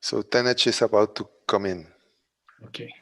So Tenech is about to come in. Okay.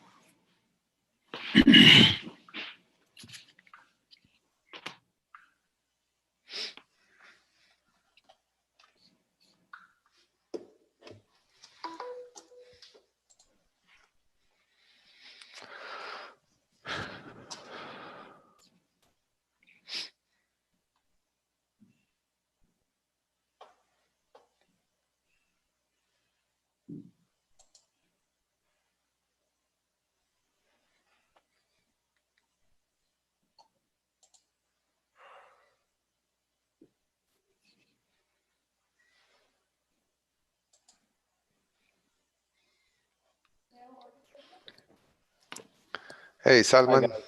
Hey, Hi, Salman. guys.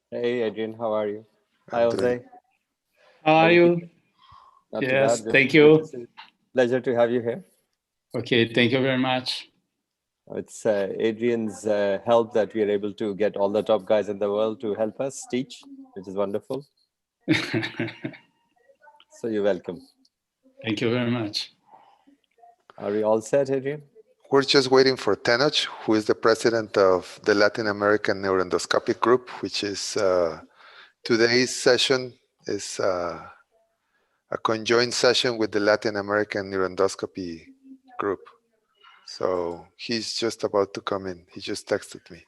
Hey, Adrian, how are you? Hi, I'm Jose. doing- How are you? Not too Yes, bad. thank Good you. to see you. Pleasure to have you here. Okay, thank you very much. It's Adrian's help that we are able to get all the top guys in the world to help us teach, which is wonderful. So you're welcome. Thank you very much. Are we all set, Adrian? We're just waiting for Tenoch, who is the president of the Latin American Neuroendoscopic Group, which is today's session is a conjoined session with the Latin American Neuroendoscopy Group. So he's just about to come in. He just texted me.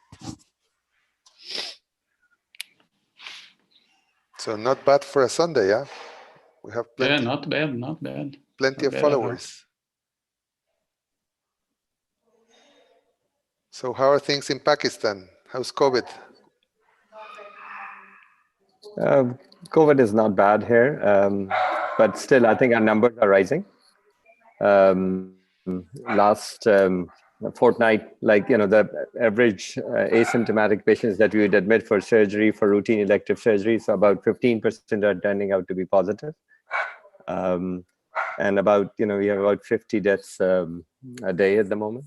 So not bad for a Sunday, yeah? We have Yeah, plenty, not bad, not bad. plenty not of bad at all. followers. So how are things in Pakistan? How's COVID? COVID is not bad here, but still, I think our numbers are rising. Last fortnight, the average asymptomatic patients that we would admit for surgery, for routine elective surgery, so about 15% are turning out to be positive. And we have about 50 deaths a day at the moment.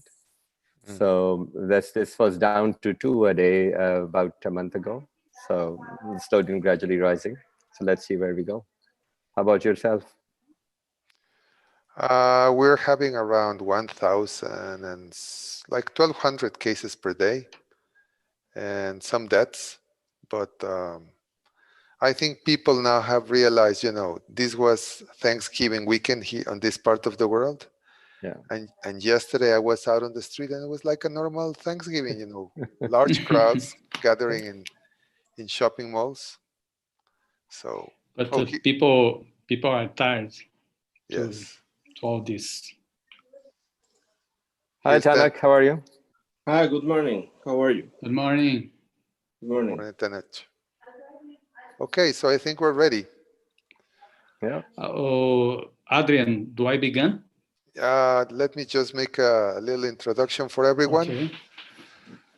So this was down to 2 a day about a month ago. So it's slowly and gradually rising. So let's see where we go. How about yourself? We're having around 1,000 and like 1,200 cases per day and some deaths. But I think people now have realized, this was Thanksgiving weekend here on this part of the world. Yeah. And yesterday I was out on the street and it was like a normal Thanksgiving, large crowds gathering in shopping malls. So, But okay. people are tired Yes. to all this. Hi, Here's Tanak. How are you? Hi, good morning. How are you? Good morning. Good morning. Morning, Tenech. Okay, so I think we're ready. Yeah. Adrian, do I begin? Let me just make a little introduction for everyone. Okay.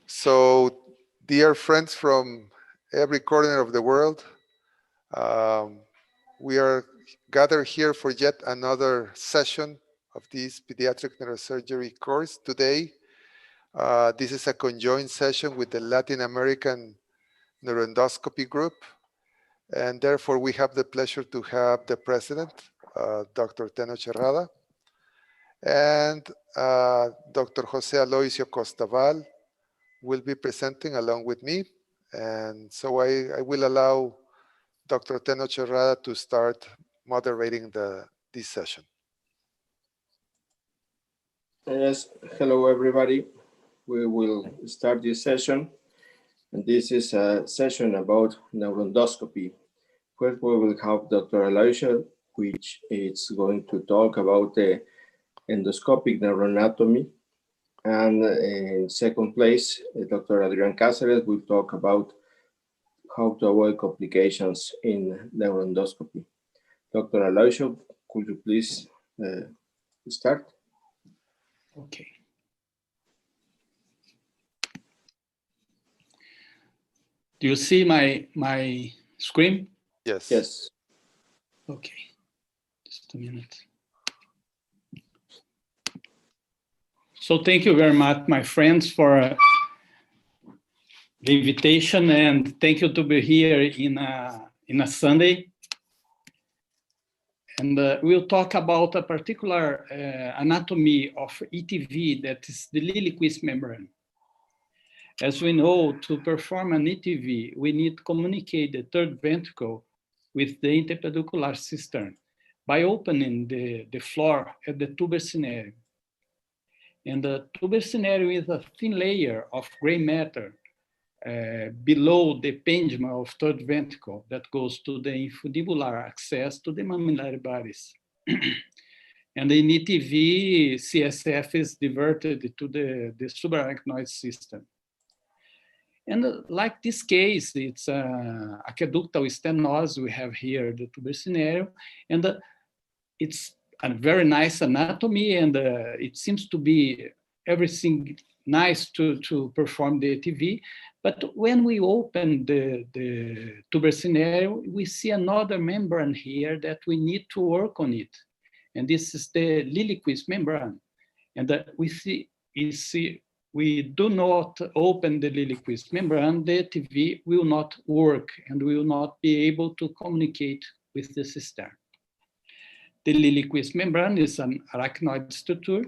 So, dear friends from every corner of the world, we are gathered here for yet another session of this pediatric neurosurgery course today. This is a conjoined session with the Latin American Neuroendoscopy Group, and therefore we have the pleasure to have the president, Dr. Tenoch Herrada, and Dr. Jose Aloisio Costaval will be presenting along with me. And so I will allow Dr. Tenoch Herrada to start moderating this session. Yes, hello everybody. We will start this session. And this is a session about neuroendoscopy. First, we will have Dr. Aloisio, which is going to talk about the endoscopic neuroanatomy. And in second place, Dr. Adrian Cáceres will talk about how to avoid complications in neuroendoscopy. Dr. Aloisio, could you please start? Okay. Do you see my screen? Yes. Yes. Okay. Just a minute. So thank you very much, my friends, for the invitation, and thank you to be here in a Sunday. And we'll talk about a particular anatomy of ETV, that is the Liliequist membrane. As we know, to perform an ETV, we need to communicate the third ventricle with the interpedicular cistern by opening the floor at the tuber cinereum. And the tuber cinereum is a thin layer of gray matter below the pendulum of third ventricle that goes to the infundibular access to the mammillary bodies. And in ETV, CSF is diverted to the subarachnoid system. And like this case, it's aqueductal stenosis. We have here the tuber cinereum, and it's a very nice anatomy, and it seems to be everything nice to perform the ETV. But when we open the tuber cinereum, we see another membrane here that we need to work on it. And this is the Liliequist membrane. And we do not open the Liliequist membrane, the ETV will not work and will not be able to communicate with the cistern. The Liliequist membrane is an arachnoid structure.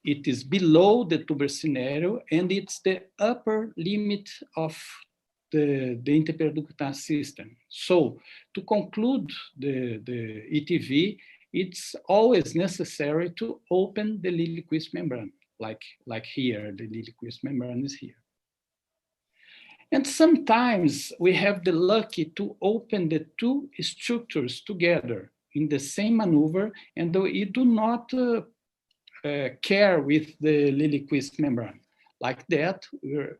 It is below the tuber cinereum, and it's the upper limit of the interpedicular system. So to conclude the ETV, it's always necessary to open the Liliequist membrane, like here, the Liliequist membrane is here. And sometimes we have the lucky to open the two structures together in the same maneuver, and we do not care with the Liliequist membrane. Like that,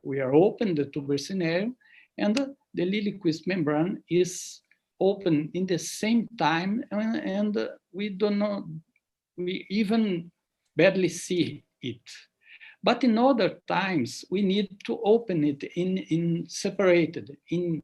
we are open the tuber cinereum, and the Liliequist membrane is open in the same time, and we even barely see it. But in other times, we need to open it in separated, in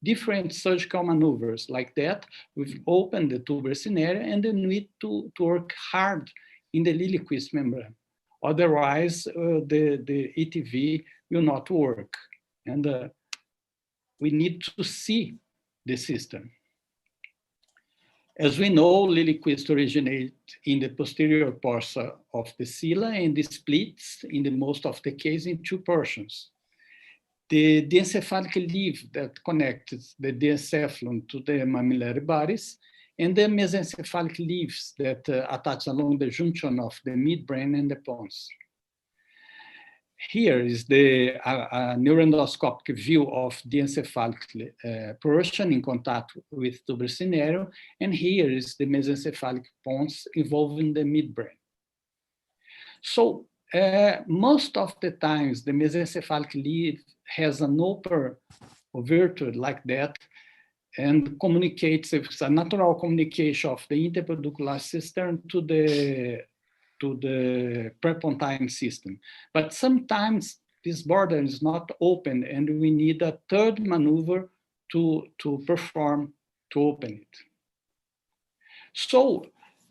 different surgical maneuvers. Like that, we've opened the tuber cinereum, and then we need to work hard in the Liliequist membrane. Otherwise, the ETV will not work. And we need to see the system. As we know, Liliequist originate in the posterior portion of the sila, and it splits in the most of the case in two portions. The diencephalic leaf that connects the diencephalon to the mammillary bodies, and the mesencephalic leaves that attach along the junction of the midbrain and the pons. Here is the neuroendoscopic view of the encephalic portion in contact with tuber cinereum, and here is the mesencephalic pons involving the midbrain. So most of the times, the mesencephalic leaf has an upper overture like that, and communicates, it's a natural communication of the interpedicular cistern to the prepontine system. But sometimes this border is not open, and we need a third maneuver to perform to open it. So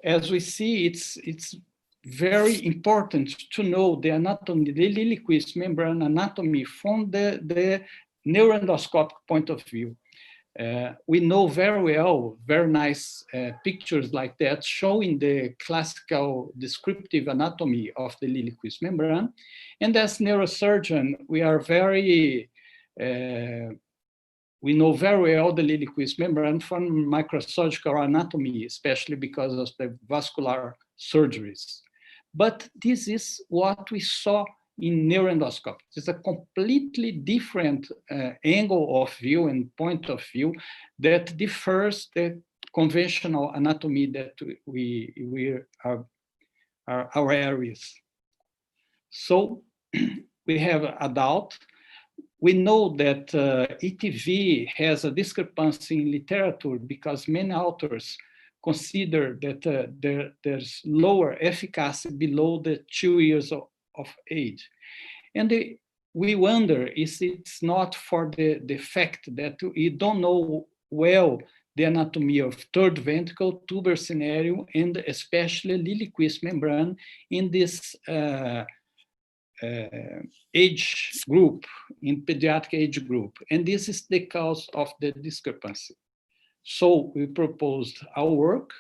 as we see, it's very important to know the anatomy, the Liliequist membrane anatomy from the neuroendoscopic point of view. We know very well, very nice pictures like that showing the classical descriptive anatomy of the Liliequist membrane. And as neurosurgeon, we are very, we know very well the Liliequist membrane from microsurgical anatomy, especially because of the vascular surgeries. But this is what we saw in neuroendoscopy. It's a completely different angle of view and point of view that differs the conventional anatomy that we are our areas. So we have adult. We know that ETV has a discrepancy in literature because many authors consider that there's lower efficacy below the 2 years of age. And we wonder if it's not for the fact that we don't know well the anatomy of third ventricle, tuber cinereum, and especially Liliequist membrane in this age group, in pediatric age group. And this is the cause of the discrepancy. So we proposed our work,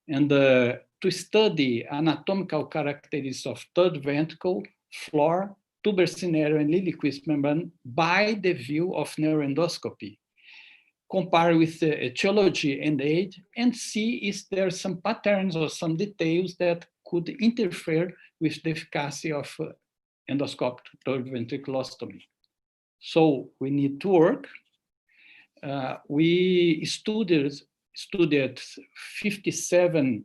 and to study anatomical characteristics of third ventricle, floor, tuber scenario, and Liliequist membrane by the view of neuroendoscopy, compare with the etiology and age, and see if there are some patterns or some details that could interfere with the efficacy of endoscopic third ventriculostomy. So we need to work. We studied 57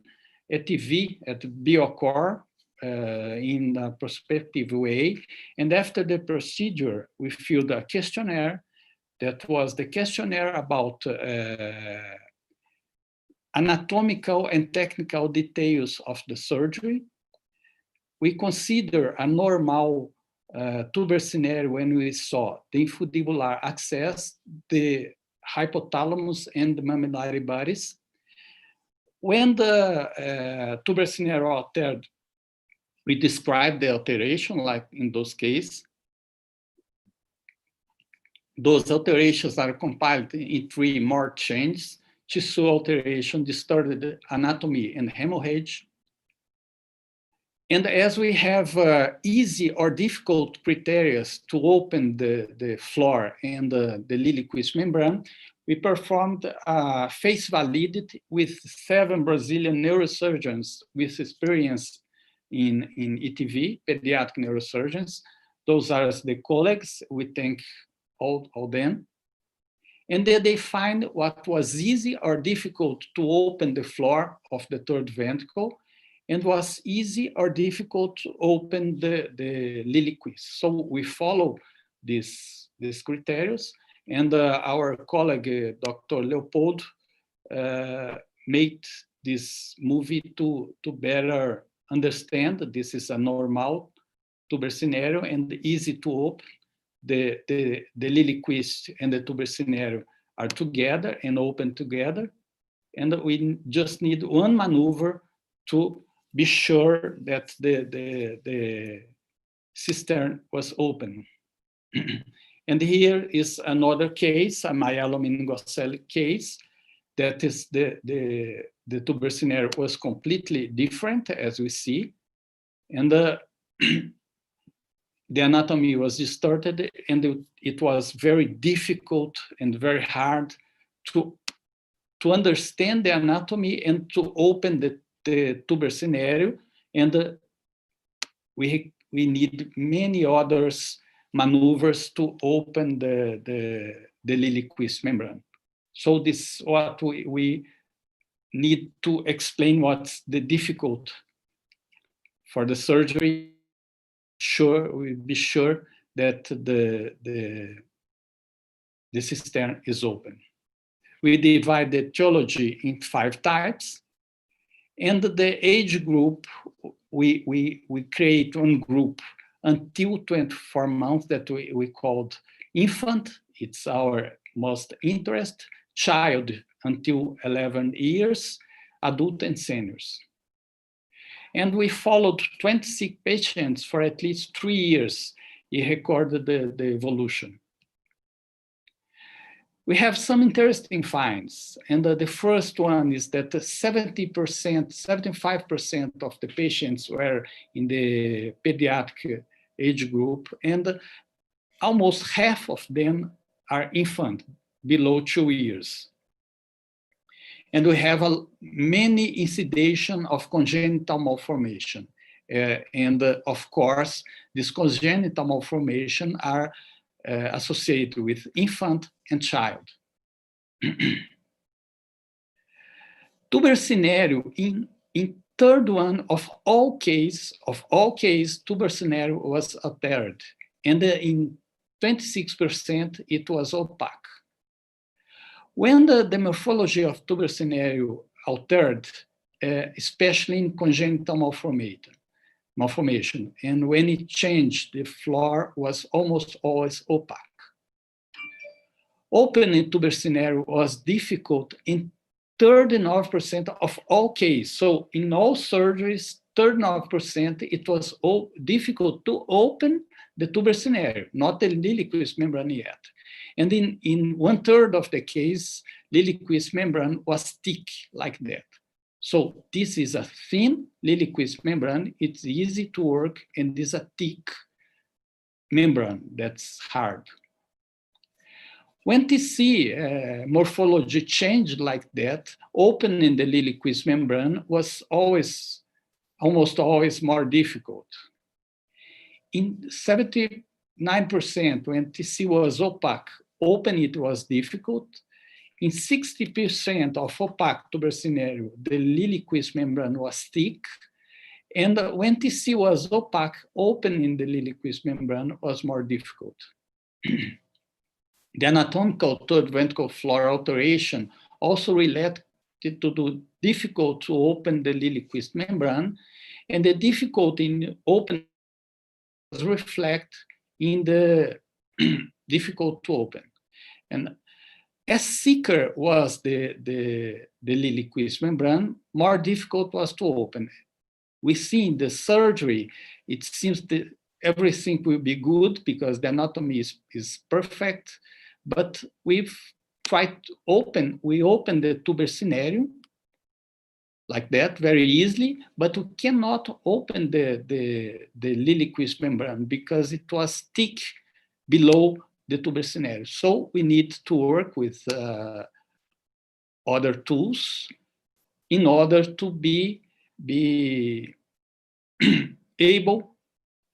ETV at BioCore in a prospective way. And after the procedure, we filled a questionnaire that was the questionnaire about anatomical and technical details of the surgery. We consider a normal tuber scenario when we saw the infundibular access, the hypothalamus, and the mammillary bodies. When the tuber scenario altered, we described the alteration, like in those cases. Those alterations are compiled in 3 more changes: tissue alteration, distorted anatomy, and hemorrhage. And as we have easy or difficult criteria to open the floor and the Liliequist membrane, we performed face validity with 7 Brazilian neurosurgeons with experience in ETV, pediatric neurosurgeons. Those are the colleagues, we thank all them. And then they find what was easy or difficult to open the floor of the third ventricle, and was easy or difficult to open the Liliequist. So we follow these criteria, and our colleague, Dr. Leopold, made this movie to better understand that this is a normal tuber scenario and easy to open. The Liliequist and the tuber scenario are together and open together, and we just need one maneuver to be sure that the cistern was open. And here is another case, a myelomeningocele case, that is the tuber scenario was completely different, as we see, and the anatomy was distorted, and it was very difficult and very hard to understand the anatomy and to open the tuber scenario, and we need many other maneuvers to open the Liliequist membrane. So this is what we need to explain what's the difficult for the surgery. We be sure that the cistern is open. We divide the etiology in 5 types. And the age group, we create one group until 24 months that we called infant. It's our most interest. Child until 11 years, adult and seniors. And we followed 26 patients for at least 3 years. He recorded the evolution. We have some interesting finds, and the first one is that 75% of the patients were in the pediatric age group, and almost half of them are infant, below 2 years. And we have many incidation of congenital malformation. And of course, these congenital malformation are associated with infant and child. Tuber scenario in third one of all case, tuber scenario was altered, and in 26% it was opaque. When the morphology of tuber scenario altered, especially in congenital malformation, and when it changed, the floor was almost always opaque. Opening tuber scenario was difficult in 39% of all cases. So in all surgeries, 39% it was difficult to open the tuber scenario, not the Liliequist membrane yet. And in 1/3 of the case, Liliequist membrane was thick like that. So this is a thin Liliequist membrane. It's easy to work, and this is a thick membrane that's hard. When TC morphology changed like that, opening the Liliequist membrane was almost always more difficult. In 79%, when TC was opaque, open it was difficult. In 60% of opaque tuber scenario, the Liliequist membrane was thick. And when TC was opaque, opening the Liliequist membrane was more difficult. The anatomical third ventricle floor alteration also related to the difficult to open the Liliequist membrane, and the difficulty in opening was reflected in the difficult to open. And as thicker was the Liliequist membrane, more difficult was to open. We see in the surgery, it seems that everything will be good because the anatomy is perfect, but we've tried to open the tuber scenario like that very easily, but we cannot open the Liliequist membrane because it was thick below the tuber scenario. So we need to work with other tools in order to be able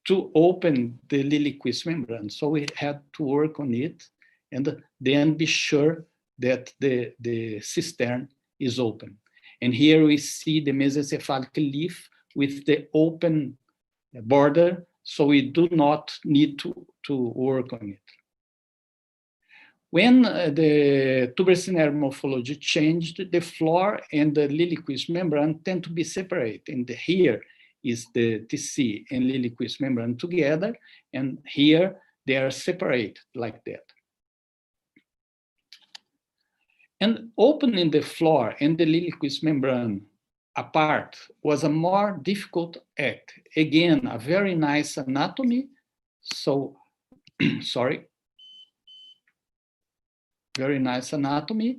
to open the Liliequist membrane. So we had to work on it and then be sure that the cistern is open. And here we see the mesencephalic leaf with the open border, so we do not need to work on it. When the tuber scenario morphology changed, the floor and the Liliequist membrane tend to be separate. And here is the TC and Liliequist membrane together, and here they are separated like that. And opening the floor and the Liliequist membrane apart was a more difficult act. Again, a very nice anatomy. So, sorry. Very nice anatomy,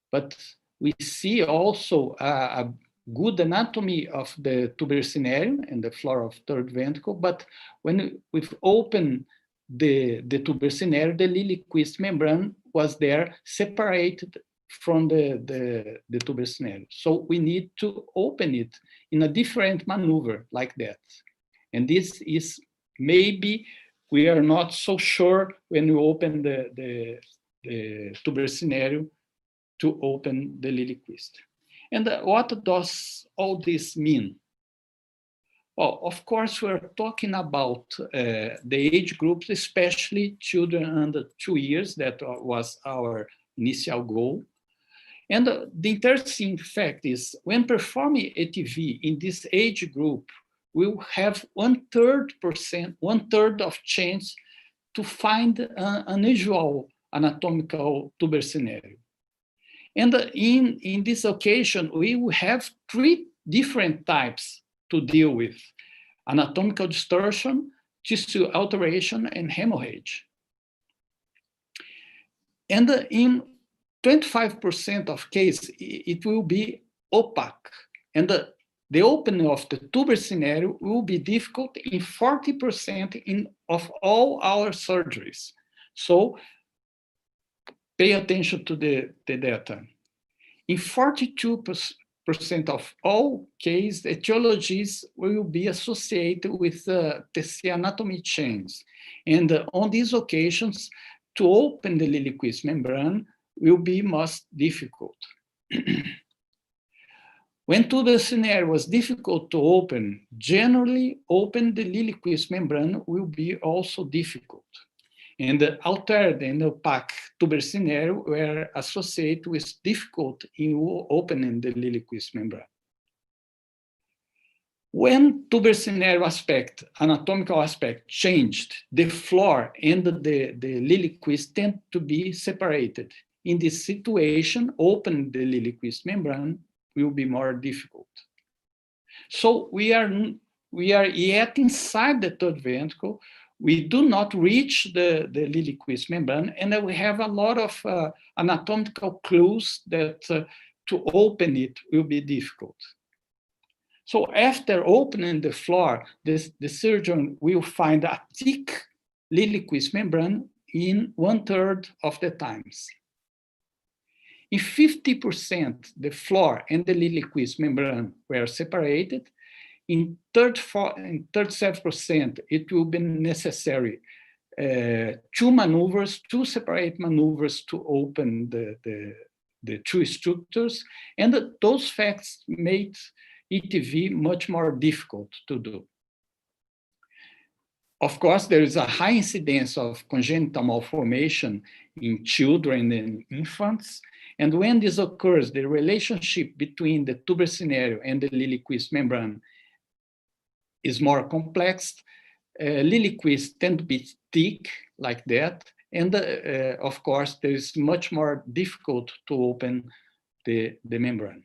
but we see also a good anatomy of the tuber scenario and the floor of third ventricle. But when we open the tuber scenario, the Liliequist membrane was there separated from the tuber scenario. So we need to open it in a different maneuver like that. And this is maybe we are not so sure when we open the tuber scenario to open the Liliequist. And what does all this mean? Well, of course, we're talking about the age groups, especially children under 2 years. That was our initial goal. And the interesting fact is when performing ATV in this age group, we'll have 1/3 of chance to find an unusual anatomical tuber scenario. And in this occasion, we will have 3 different types to deal with: anatomical distortion, tissue alteration, and hemorrhage. And in 25% of cases, it will be opaque. And the opening of the tuber scenario will be difficult in 40% of all our surgeries. So pay attention to the data. In 42% of all cases, etiologies will be associated with TC anatomy change. And on these occasions, to open the Liliequist membrane will be most difficult. When tuber scenario was difficult to open, generally open the Liliequist membrane will be also difficult. And the altered and opaque tuber scenario were associated with difficulty in opening the Liliequist membrane. When tuber scenario aspect, anatomical aspect changed, the floor and the Liliequist tend to be separated. In this situation, opening the Liliequist membrane will be more difficult. So we are yet inside the third ventricle. We do not reach the Liliequist membrane, and we have a lot of anatomical clues that to open it will be difficult. So after opening the floor, the surgeon will find a thick Lilliquist membrane in 1/3 of the times. If 50% the floor and the Lilliquist membrane were separated, in 37% it will be necessary two separate maneuvers to open the two structures, and those facts made ETV much more difficult to do. Of course, there is a high incidence of congenital malformation in children and infants, and when this occurs, the relationship between the tuber scenario and the Lilliquist membrane is more complex. Lilliquists tend to be thick like that, and of course, there is much more difficult to open the membrane.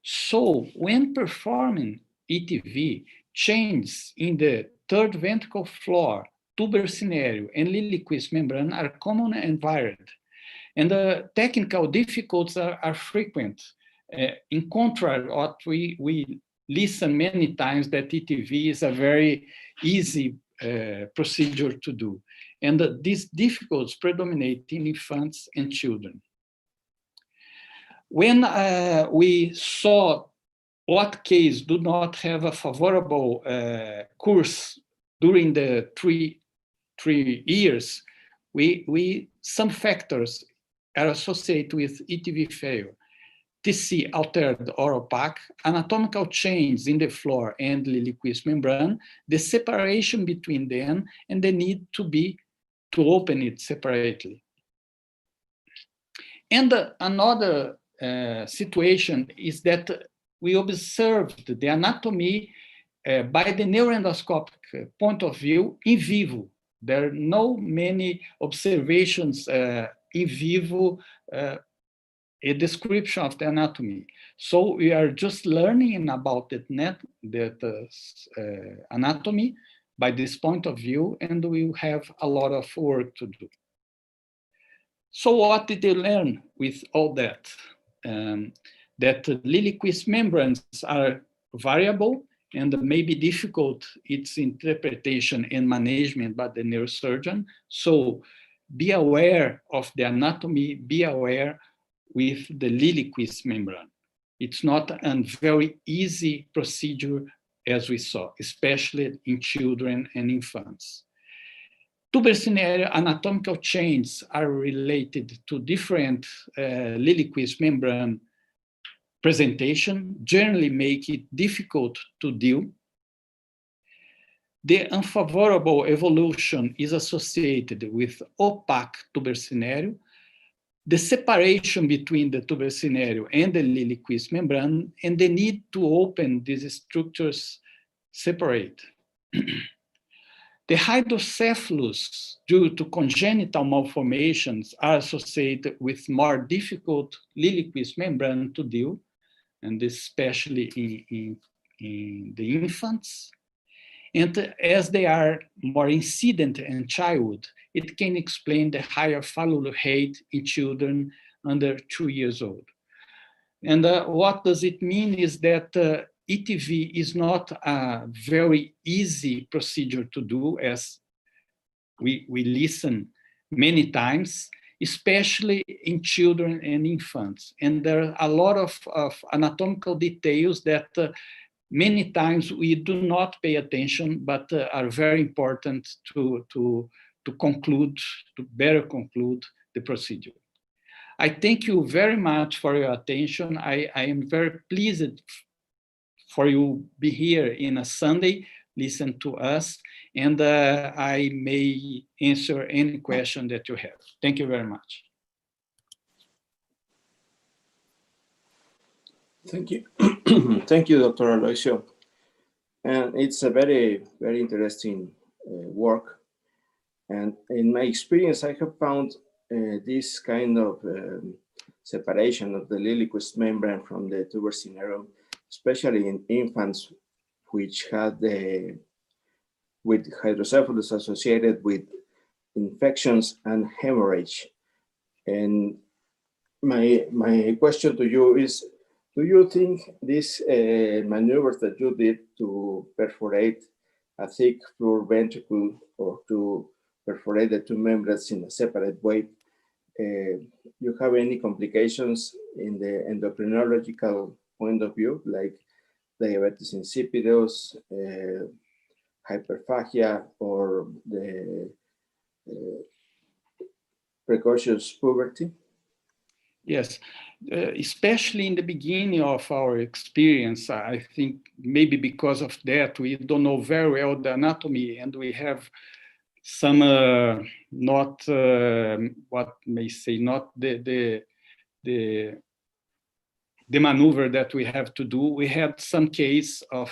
So when performing ETV, changes in the third ventricle floor, tuber scenario, and Lilliquist membrane are common and varied, and the technical difficulties are frequent. In contrast, what we listen many times that ETV is a very easy procedure to do. And these difficulties predominate in infants and children. When we saw what case do not have a favorable course during the three years, some factors are associated with ETV failure. TC altered or opaque, anatomical change in the floor and Lilliquist membrane, the separation between them, and the need to open it separately. And another situation is that we observed the anatomy by the neuroendoscopic point of view in vivo. There are no many observations in vivo, a description of the anatomy. So we are just learning about that anatomy by this point of view, and we have a lot of work to do. So what did they learn with all that? That Lilliquist membranes are variable and may be difficult its interpretation and management by the neurosurgeon. So be aware of the anatomy, be aware with the Lilliquist membrane. It's not a very easy procedure as we saw, especially in children and infants. Tuber scenario anatomical changes are related to different Lilliquist membrane presentation, generally make it difficult to deal. The unfavorable evolution is associated with opaque tuber scenario. The separation between the tuber scenario and the Lilliquist membrane, and the need to open these structures separate. The hydrocephalus, due to congenital malformations, are associated with more difficult Lilliquist membrane to deal, and especially in the infants. And as they are more incident in childhood, it can explain the higher failure rate in children under 2 years old. And what does it mean is that ETV is not a very easy procedure to do, as we listen many times, especially in children and infants. And there are a lot of anatomical details that many times we do not pay attention, but are very important to better conclude the procedure. I thank you very much for your attention. I am very pleased for you be here in a Sunday, listen to us, and I may answer any question that you have. Thank you very much. Thank you. Thank you, Dr. Aloisio. And it's a very, very interesting work. And in my experience, I have found this kind of separation of the Lilliquist membrane from the tuber scenario, especially in infants which had with hydrocephalus associated with infections and hemorrhage. And my question to you is, Do you think these maneuvers that you did to perforate a thick floor ventricle or to perforate the two membranes in a separate way, you have any complications in the endocrinological point of view, like diabetes insipidus, hyperphagia, or the precocious puberty? Yes, especially in the beginning of our experience, I think maybe because of that, we don't know very well the anatomy, and we have some not what may say not the maneuver that we have to do. We had some case of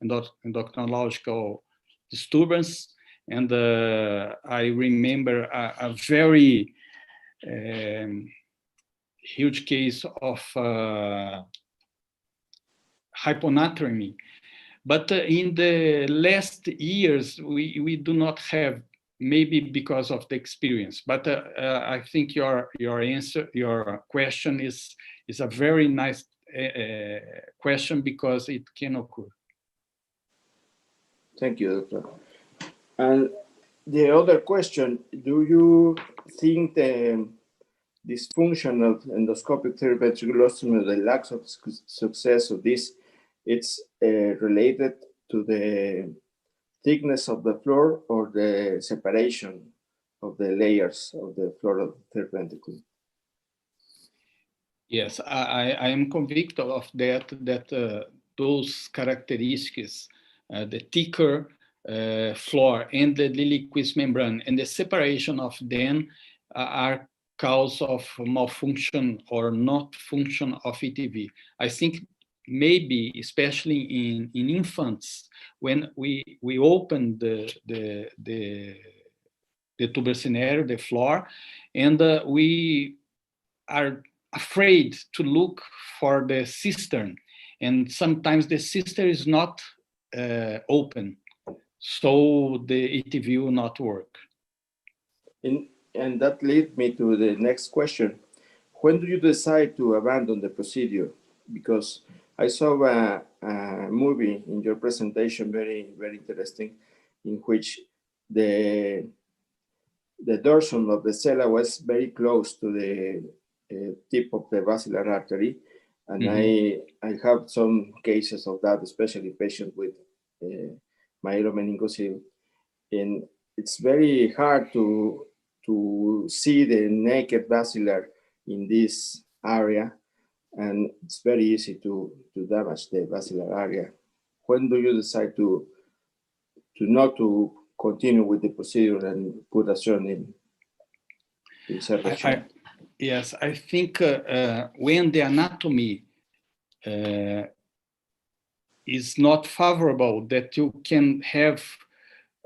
endocrinological disturbance, and I remember a very huge case of hyponatremia. But in the last years, we do not have, maybe because of the experience. But I think your answer, your question is a very nice question, because it can occur. Thank you, doctor. And the other question, do you think the dysfunction of endoscopic ventriculostomy, the lack of success of this, it's related to the thickness of the floor or the separation of the layers of the floor of the third ventricle? Yes, I am convinced of that those characteristics, the thicker floor and the Lilly-Quist membrane, and the separation of them are cause of malfunction or not function of ETV. I think maybe, especially in infants, when we open the tuber scenario, the floor, and we are afraid to look for the cistern, and sometimes the cistern is not open, so the ETV will not work. And that leads me to the next question. When do you decide to abandon the procedure? Because I saw a movie in your presentation, very, very interesting, in which the dorsum of the sella was very close to the tip of the basilar artery. And I have some cases of that, especially patients with myelomeningocele. And it's very hard to see the naked basilar in this area, and it's very easy to damage the basilar area. When do you decide to not to continue with the procedure and put a shunt in insertion? Yes, I think when the anatomy is not favorable, that you can have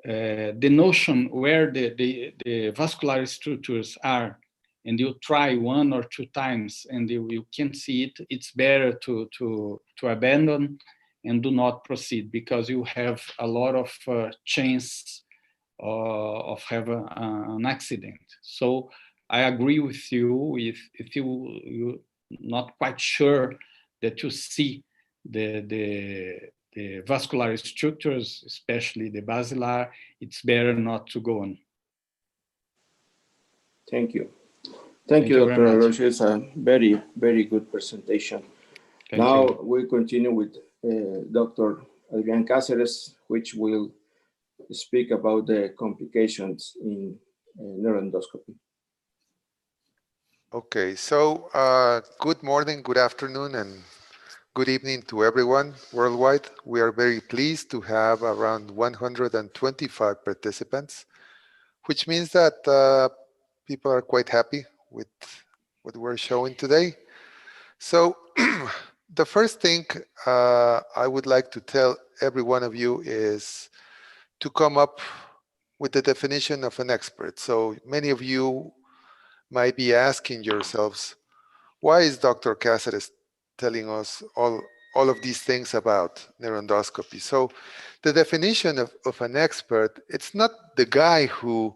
the notion where the vascular structures are, and you try 1 or 2 times and you can't see it, it's better to abandon and do not proceed, because you have a lot of chance of having an accident. So I agree with you. If you're not quite sure that you see the vascular structures, especially the basilar, it's better not to go on. Thank you. Thank you, Dr. Aloysius. It's a very, very good presentation. Now we continue with Dr. Adrian Cáceres, which will speak about the complications in neuroendoscopy. Okay, so good morning, good afternoon, and good evening to everyone worldwide. We are very pleased to have around 125 participants, which means that people are quite happy with what we're showing today. So the first thing I would like to tell every one of you is to come up with the definition of an expert. So many of you might be asking yourselves, why is Dr. Cáceres telling us all of these things about neuroendoscopy? So the definition of an expert, it's not the guy who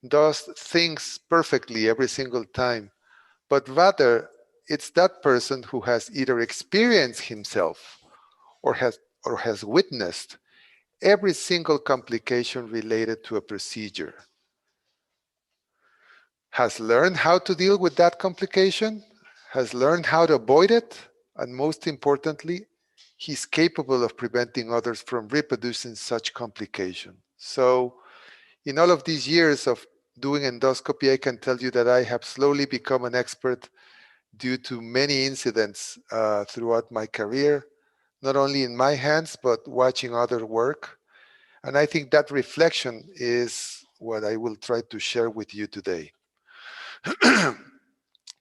does things perfectly every single time, but rather it's that person who has either experienced himself or has witnessed every single complication related to a procedure, has learned how to deal with that complication, has learned how to avoid it, and most importantly, he's capable of preventing others from reproducing such complication. So in all of these years of doing endoscopy, I can tell you that I have slowly become an expert due to many incidents throughout my career, not only in my hands, but watching other work. And I think that reflection is what I will try to share with you today.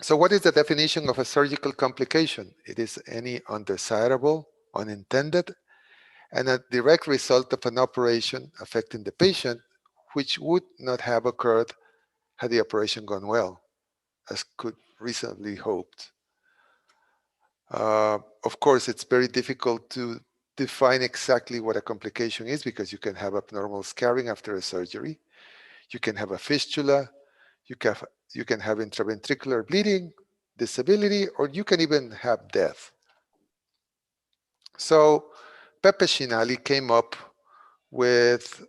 So what is the definition of a surgical complication? It is any undesirable, unintended, and a direct result of an operation affecting the patient, which would not have occurred had the operation gone well, as could reasonably hoped. Of course, it's very difficult to define exactly what a complication is because you can have abnormal scarring after a surgery. You can have a fistula. You can have intraventricular bleeding, disability, or you can even have death. So Pepe Shinali came up with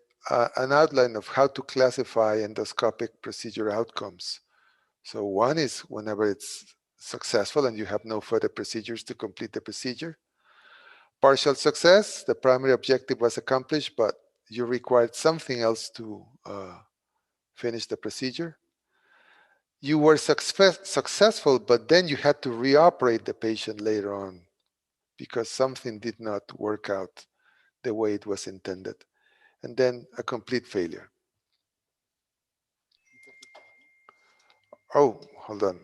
an outline of how to classify endoscopic procedure outcomes. So one is whenever it's successful and you have no further procedures to complete the procedure. Partial success, the primary objective was accomplished, but you required something else to finish the procedure. You were successful, but then you had to reoperate the patient later on because something did not work out the way it was intended. And then a complete failure. Oh, hold on.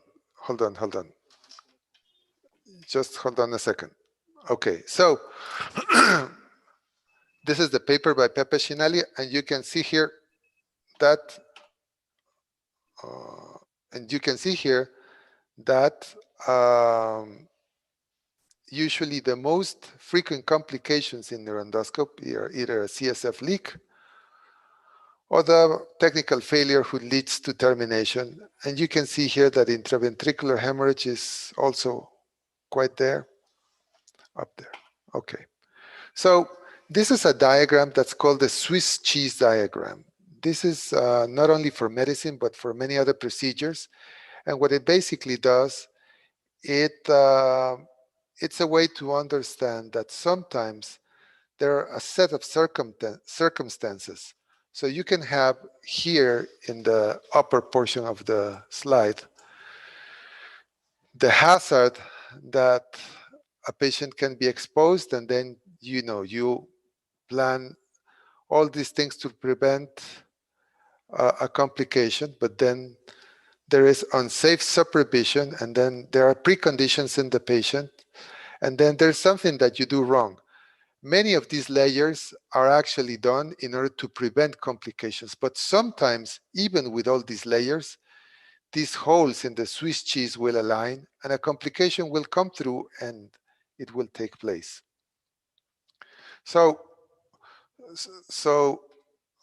Just hold on a second. Okay, so this is the paper by Pepe Shinali, and you can see here that usually the most frequent complications in neuroendoscopy are either a CSF leak or the technical failure who leads to termination. And you can see here that intraventricular hemorrhage is also quite there, up there. Okay. So this is a diagram that's called the Swiss cheese diagram. This is not only for medicine, but for many other procedures. And what it basically does, it's a way to understand that sometimes there are a set of circumstances. So you can have here in the upper portion of the slide, the hazard that a patient can be exposed, and then you plan all these things to prevent a complication, but then there is unsafe supervision, and then there are preconditions in the patient, and then there's something that you do wrong. Many of these layers are actually done in order to prevent complications, but sometimes, even with all these layers, these holes in the Swiss cheese will align, and a complication will come through, and it will take place. So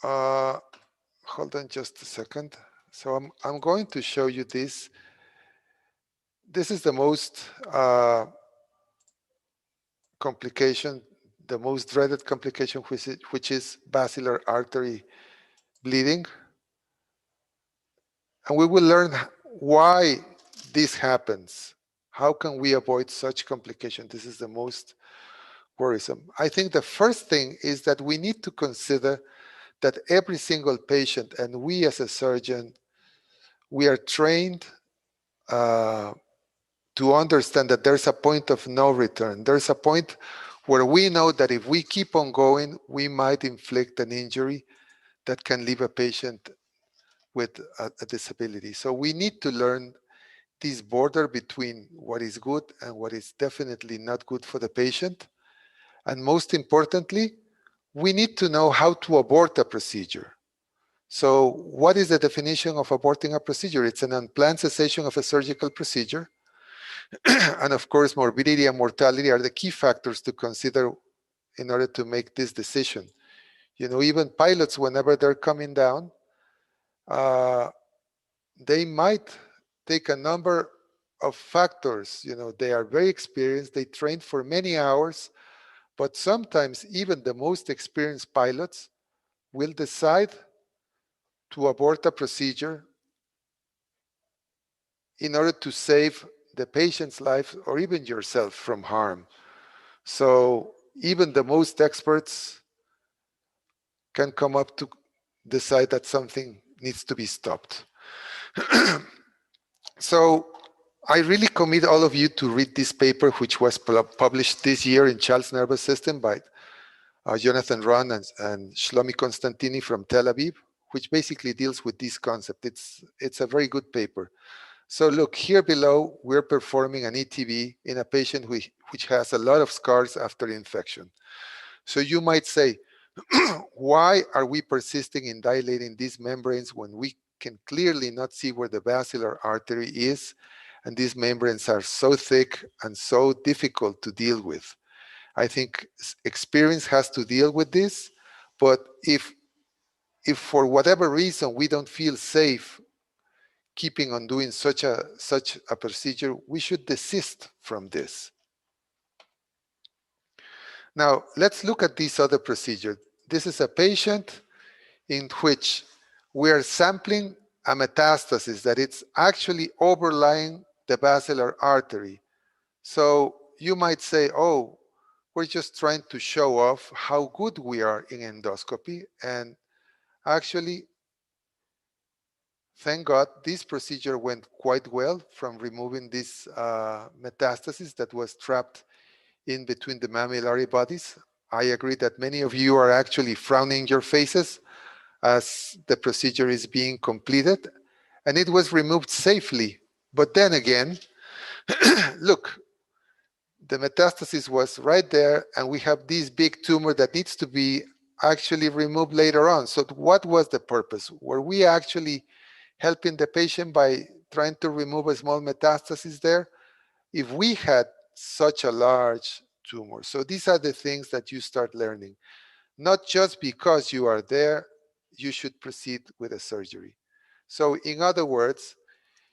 hold on just a second. So I'm going to show you this. This is the most complication, the most dreaded complication, which is basilar artery bleeding. And we will learn why this happens. How can we avoid such complication? This is the most worrisome. I think the first thing is that we need to consider that every single patient, and we as a surgeon, we are trained to understand that there's a point of no return. There's a point where we know that if we keep on going, we might inflict an injury that can leave a patient with a disability. So we need to learn this border between what is good and what is definitely not good for the patient. And most importantly, we need to know how to abort a procedure. So what is the definition of aborting a procedure? It's an unplanned cessation of a surgical procedure. And of course, morbidity and mortality are the key factors to consider in order to make this decision. Even pilots, whenever they're coming down, they might take a number of factors. They are very experienced, they trained for many hours, but sometimes even the most experienced pilots will decide to abort a procedure in order to save the patient's life or even yourself from harm. So even the most experts can come up to decide that something needs to be stopped. So I really commit all of you to read this paper, which was published this year in Child's Nervous System by Jonathan Ron and Shlomi Konstantini from Tel Aviv, which basically deals with this concept. It's a very good paper. So look, here below, we're performing an ETV in a patient which has a lot of scars after infection. So you might say, why are we persisting in dilating these membranes when we can clearly not see where the basilar artery is, and these membranes are so thick and so difficult to deal with? I think experience has to deal with this, but if for whatever reason we don't feel safe keeping on doing such a procedure, we should desist from this. Now, let's look at this other procedure. This is a patient in which we are sampling a metastasis that it's actually overlying the basilar artery. So you might say, oh, we're just trying to show off how good we are in endoscopy. And actually, thank God, this procedure went quite well from removing this metastasis that was trapped in between the mammillary bodies. I agree that many of you are actually frowning your faces as the procedure is being completed, and it was removed safely. But then again, look, the metastasis was right there, and we have this big tumor that needs to be actually removed later on. So what was the purpose? Were we actually helping the patient by trying to remove a small metastasis there? If we had such a large tumor. So these are the things that you start learning. Not just because you are there, you should proceed with a surgery. So in other words,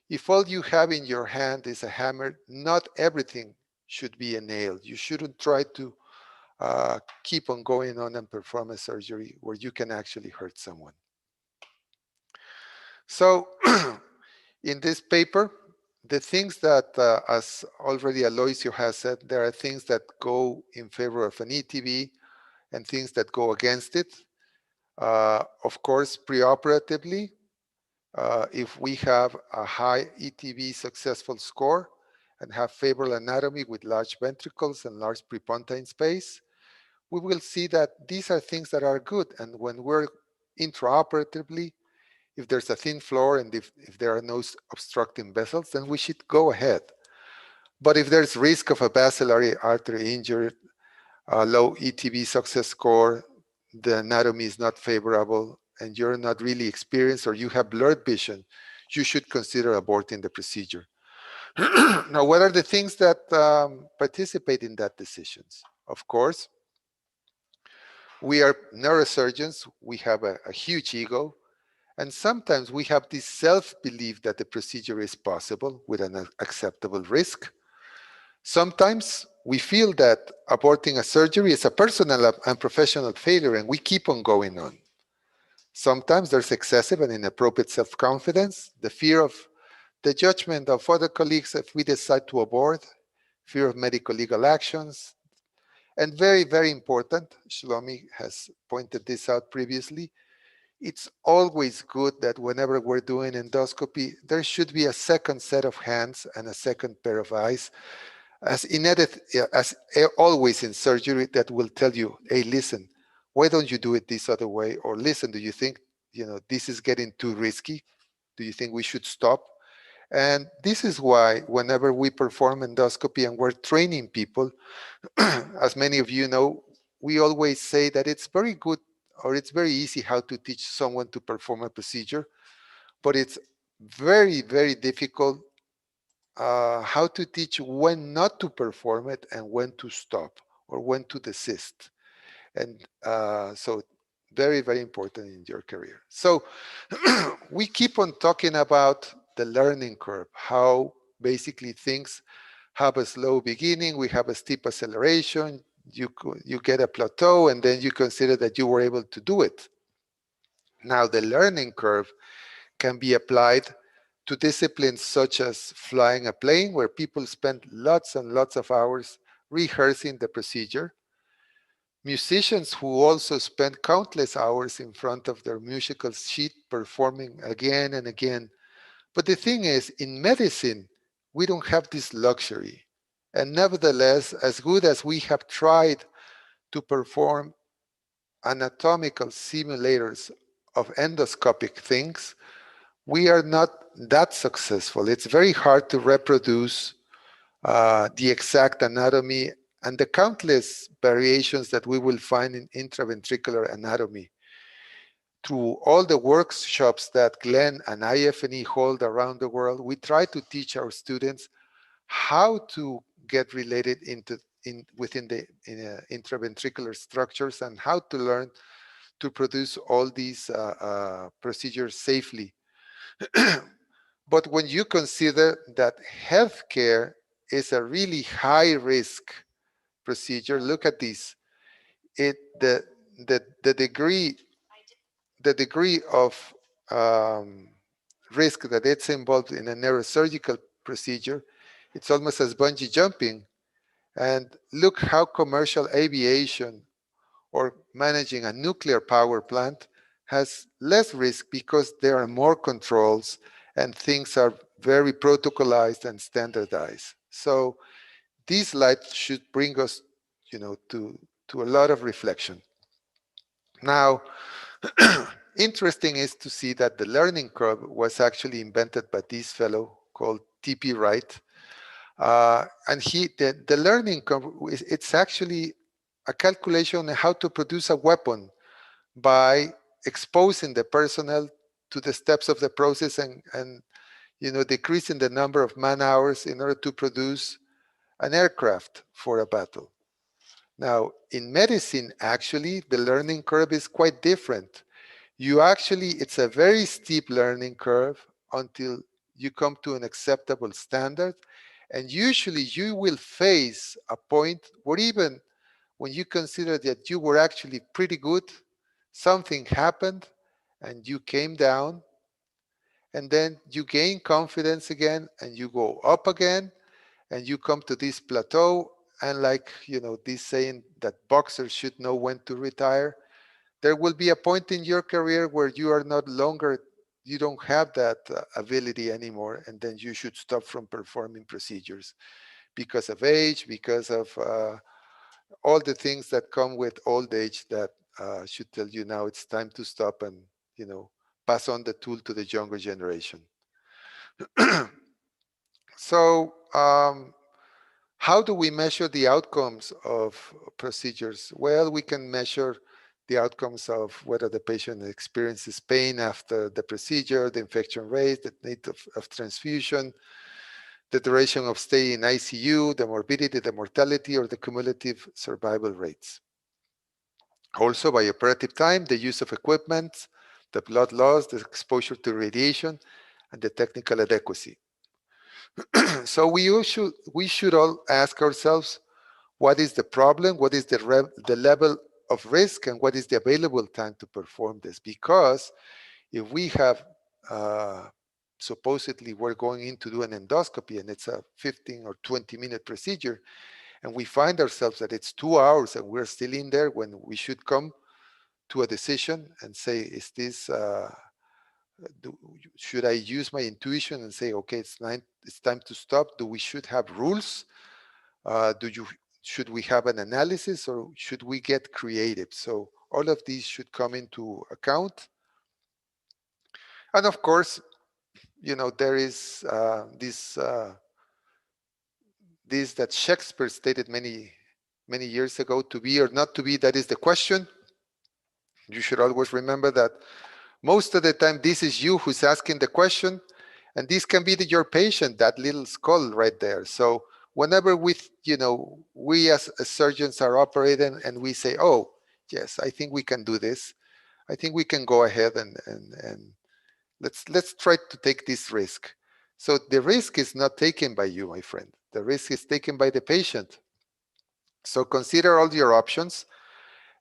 if all you have in your hand is a hammer, not everything should be a nail. You shouldn't try to keep on going on and perform a surgery where you can actually hurt someone. So in this paper, the things that, as already Aloisio has said, there are things that go in favor of an ETV and things that go against it. Of course, preoperatively, if we have a high ETV successful score and have favorable anatomy with large ventricles and large prepontine space, we will see that these are things that are good. And when we're intraoperatively, if there's a thin floor and if there are no obstructing vessels, then we should go ahead. But if there's risk of a basilar artery injury, a low ETV success score, the anatomy is not favorable, and you're not really experienced or you have blurred vision, you should consider aborting the procedure. Now, what are the things that participate in that decisions? Of course, we are neurosurgeons, we have a huge ego, and sometimes we have this self-belief that the procedure is possible with an acceptable risk. Sometimes we feel that aborting a surgery is a personal and professional failure, and we keep on going on. Sometimes there's excessive and inappropriate self-confidence, the fear of the judgment of other colleagues if we decide to abort, fear of medical legal actions, and very, very important, Shlomi has pointed this out previously, it's always good that whenever we're doing endoscopy, there should be a second set of hands and a second pair of eyes, as always in surgery, that will tell you, hey, listen, why don't you do it this other way? Or listen, do you think this is getting too risky? Do you think we should stop? And this is why whenever we perform endoscopy and we're training people, as many of you know, we always say that it's very good or it's very easy how to teach someone to perform a procedure, but it's very, very difficult how to teach when not to perform it and when to stop or when to desist. And so very, very important in your career. So we keep on talking about the learning curve, how Basically, things have a slow beginning, we have a steep acceleration, you get a plateau, and then you consider that you were able to do it. Now, the learning curve can be applied to disciplines such as flying a plane, where people spend lots and lots of hours rehearsing the procedure. Musicians who also spend countless hours in front of their musical sheet performing again and again. But the thing is, in medicine, we don't have this luxury. And nevertheless, as good as we have tried to perform anatomical simulators of endoscopic things, we are not that successful. It's very hard to reproduce the exact anatomy and the countless variations that we will find in intraventricular anatomy. Through all the workshops that Glenn and IFNE hold around the world, we try to teach our students how to get related within the intraventricular structures and how to learn to produce all these procedures safely. But when you consider that healthcare is a really high risk procedure, look at this. The degree of risk that it's involved in a neurosurgical procedure, it's almost as bungee jumping. And look how commercial aviation or managing a nuclear power plant has less risk because there are more controls and things are very protocolized and standardized. So this slide should bring us, to a lot of reflection. Now, interesting is to see that the learning curve was actually invented by this fellow called T.P. Wright. And the learning curve, it's actually a calculation on how to produce a weapon by exposing the personnel to the steps of the process and decreasing the number of man hours in order to produce an aircraft for a battle. Now, in medicine, actually, the learning curve is quite different. It's a very steep learning curve until you come to an acceptable standard. And usually you will face a point where even when you consider that you were actually pretty good, something happened and you came down, and then you gain confidence again and you go up again and you come to this plateau. And like, this saying that boxers should know when to retire, there will be a point in your career where you are not longer, you don't have that ability anymore, and then you should stop from performing procedures because of age, because of all the things that come with old age that should tell you now it's time to stop and pass on the tool to the younger generation. So how do we measure the outcomes of procedures? Well, we can measure the outcomes of whether the patient experiences pain after the procedure, the infection rate, the need of transfusion, the duration of stay in ICU, the morbidity, the mortality, or the cumulative survival rates. Also, by operative time, the use of equipment, the blood loss, the exposure to radiation, and the technical adequacy. So we should all ask ourselves, what is the problem? What is the level of risk? And what is the available time to perform this? Because if we have, supposedly we're going in to do an endoscopy and it's a 15 or 20-minute procedure, and we find ourselves that it's 2 hours and we're still in there when we should come to a decision and say, is this, should I use my intuition and say, okay, it's time to stop? Do we should have rules? Should we have an analysis, or should we get creative? So all of these should come into account. And of course, there is this that Shakespeare stated many years ago: to be or not to be, that is the question. You should always remember that most of the time this is you who's asking the question, and this can be your patient, that little skull right there. So whenever we as surgeons are operating and we say, oh yes, I think we can do this, I think we can go ahead and let's try to take this risk. So the risk is not taken by you, my friend. The risk is taken by the patient. So consider all your options,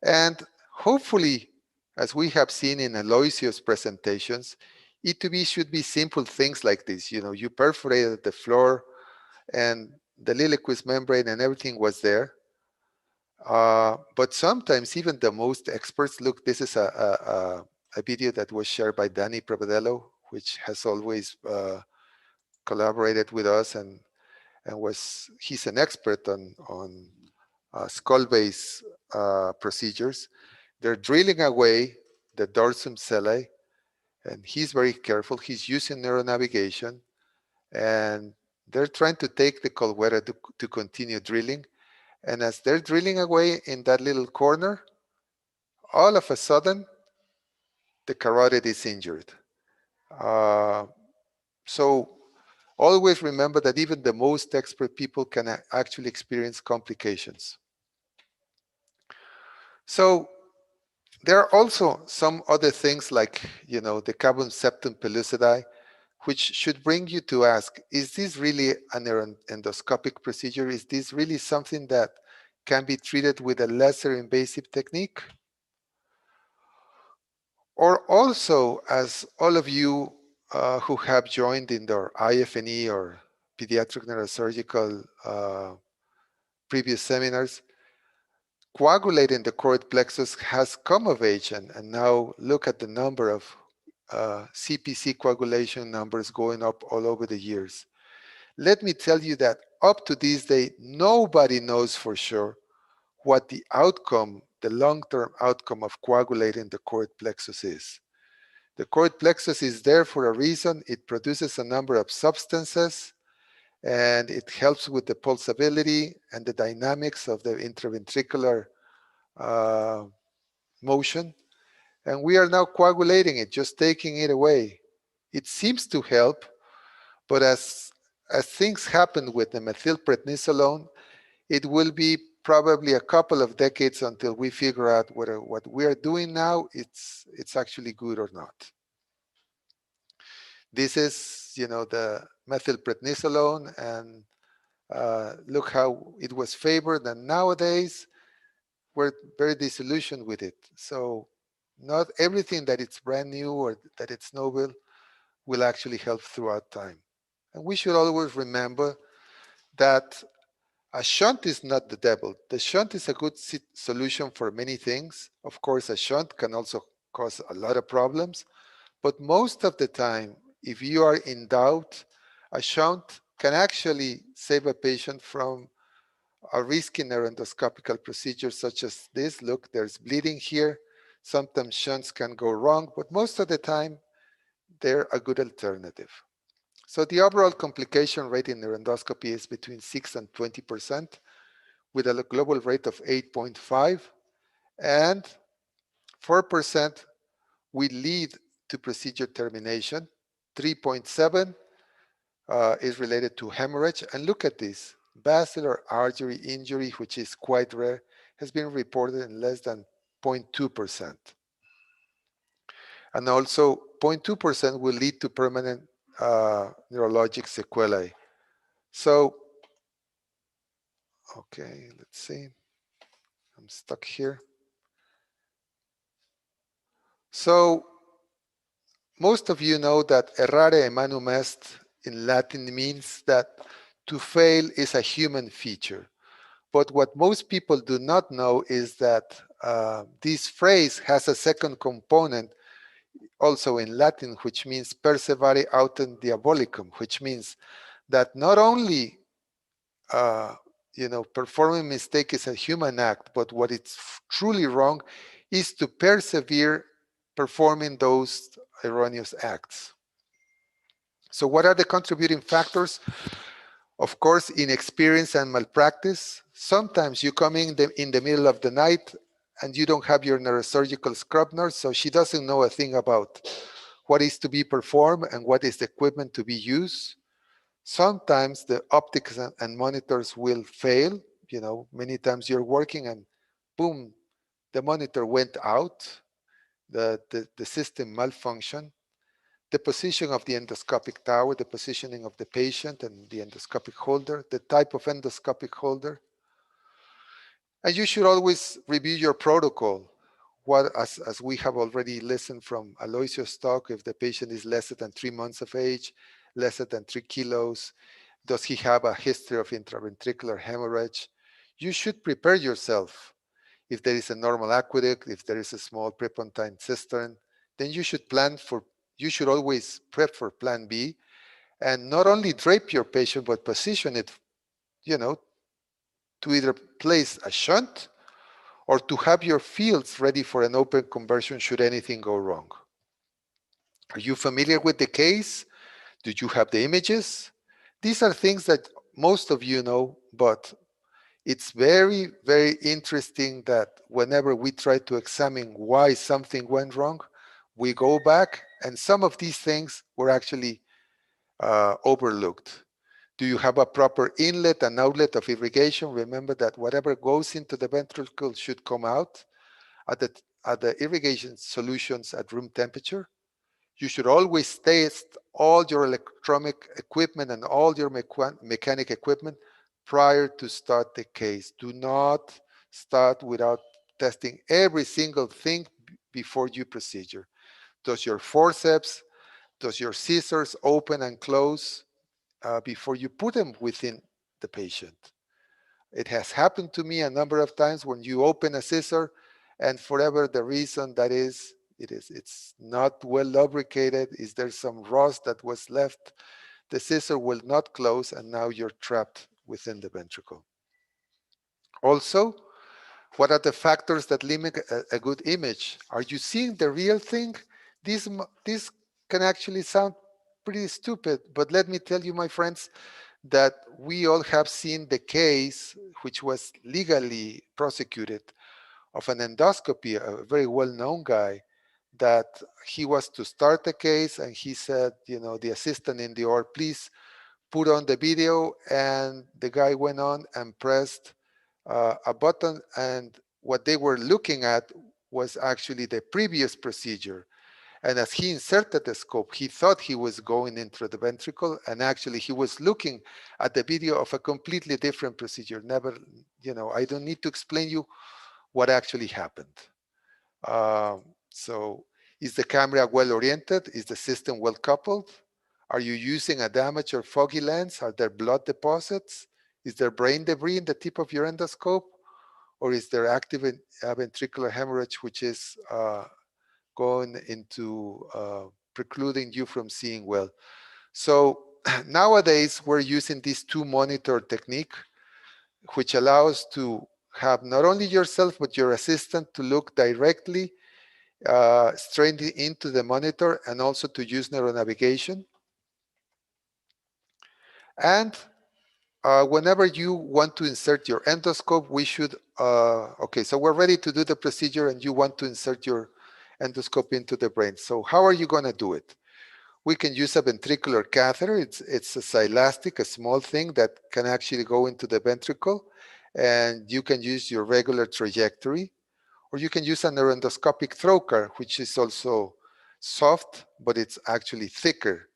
and hopefully, as we have seen in Aloysius' presentations, E2B should be simple things like this. You know, you perforated the floor and the liquid membrane and everything was there. But sometimes even the most experts, look, this is a video that was shared by Danny Provedello, which has always collaborated with us, and he's an expert on skull-based procedures. They're drilling away the dorsum sellae, and he's very careful. He's using neuronavigation, and they're trying to take the colwera to continue drilling. And as they're drilling away in that little corner, all of a sudden, the carotid is injured. So always remember that even the most expert people can actually experience complications. So there are also some other things like, you know, the cavum septum pellucidae, which should bring you to ask, is this really an endoscopic procedure? Is this really something that can be treated with a lesser invasive technique? Or also, as all of you who have joined in their IFNE or pediatric neurosurgical previous seminars, coagulating the choroid plexus has come of age, and now look at the number of CPC coagulation numbers going up all over the years. Let me tell you that up to this day, nobody knows for sure what the outcome, the long-term outcome of coagulating the choroid plexus is. The choroid plexus is there for a reason. It produces a number of substances, and it helps with the pulsability and the dynamics of the intraventricular motion. And we are now coagulating it, just taking it away. It seems to help, but as things happen with the methylprednisolone, it will be probably a couple of decades until we figure out whether what we are doing now it's actually good or not. This is, you know, the methylprednisolone, and look how it was favored, and nowadays we're very disillusioned with it. So not everything that it's brand new or that it's novel will actually help throughout time. And we should always remember that a shunt is not the devil. The shunt is a good solution for many things. Of course, a shunt can also cause a lot of problems, but most of the time, if you are in doubt, a shunt can actually save a patient from a risky neuroendoscopical procedure such as this. Look, there's bleeding here. Sometimes shunts can go wrong, but most of the time, they're a good alternative. So the overall complication rate in neuroendoscopy is between 6 and 20%, with a global rate of 8.5, and 4% will lead to procedure termination. 3.7 is related to hemorrhage. And look at this, basilar artery injury, which is quite rare, has been reported in less than 0.2%. And also 0.2% will lead to permanent neurologic sequelae. So, okay, let's see. I'm stuck here. So, most of you know that errare emanum est in Latin means that to fail is a human feature. But what most people do not know is that this phrase has a second component also in Latin, which means perseverare autem diabolicum, which means that not only performing mistake is a human act, but what it's truly wrong is to persevere performing those erroneous acts. So what are the contributing factors? Of course, inexperience and malpractice. Sometimes you come in the middle of the night and you don't have your neurosurgical scrub nurse, so she doesn't know a thing about what is to be performed and what is the equipment to be used. Sometimes the optics and monitors will fail. You know, many times you're working and boom, the monitor went out, the system malfunctioned. the position of the endoscopic tower, the positioning of the patient and the endoscopic holder, the type of endoscopic holder. And you should always review your protocol. As we have already listened from Aloysio's talk, if the patient is less than 3 months of age, less than 3 kilos, does he have a history of intraventricular hemorrhage? You should prepare yourself. If there is a normal aqueduct, if there is a small prepontine cistern, then you should always prep for plan B, and not only drape your patient, but position it, to either place a shunt or to have your fields ready for an open conversion should anything go wrong. Are you familiar with the case? Do you have the images? These are things that most of you know, but it's very, very interesting that whenever we try to examine why something went wrong, we go back and some of these things were actually overlooked. Do you have a proper inlet and outlet of irrigation? Remember that whatever goes into the ventricle should come out at the irrigation solutions at room temperature. You should always test all your electronic equipment and all your mechanic equipment prior to start the case. Do not start without testing every single thing before you procedure. Does your forceps, does your scissors open and close before you put them within the patient? It has happened to me a number of times when you open a scissor and for whatever the reason that is, it's not well lubricated, is there some rust that was left, the scissor will not close and now you're trapped within the ventricle. Also, what are the factors that limit a good image? Are you seeing the real thing? This can actually sound pretty stupid, but let me tell you, my friends, that we all have seen the case which was legally prosecuted of an endoscopy, a very well-known guy, that he was to start the case and he said, the assistant in the OR, please put on the video, and the guy went on and pressed a button, and what they were looking at was actually the previous procedure. And as he inserted the scope, he thought he was going into the ventricle, and actually he was looking at the video of a completely different procedure. Never, I don't need to explain you what actually happened. So is the camera well oriented? Is the system well coupled? Are you using a damaged or foggy lens? Are there blood deposits? Is there brain debris in the tip of your endoscope? Or is there active ventricular hemorrhage, which is going into precluding you from seeing well? So nowadays, we're using this two-monitor technique, which allows to have not only yourself, but your assistant to look directly straight into the monitor and also to use neuronavigation. And whenever you want to insert your endoscope, we should, okay, so we're ready to do the procedure and you want to insert your endoscope into the brain. So how are you going to do it? We can use a ventricular catheter. It's a silastic, a small thing that can actually go into the ventricle, and you can use your regular trajectory, or you can use a neuroendoscopic trocar, which is also soft, but it's actually thicker.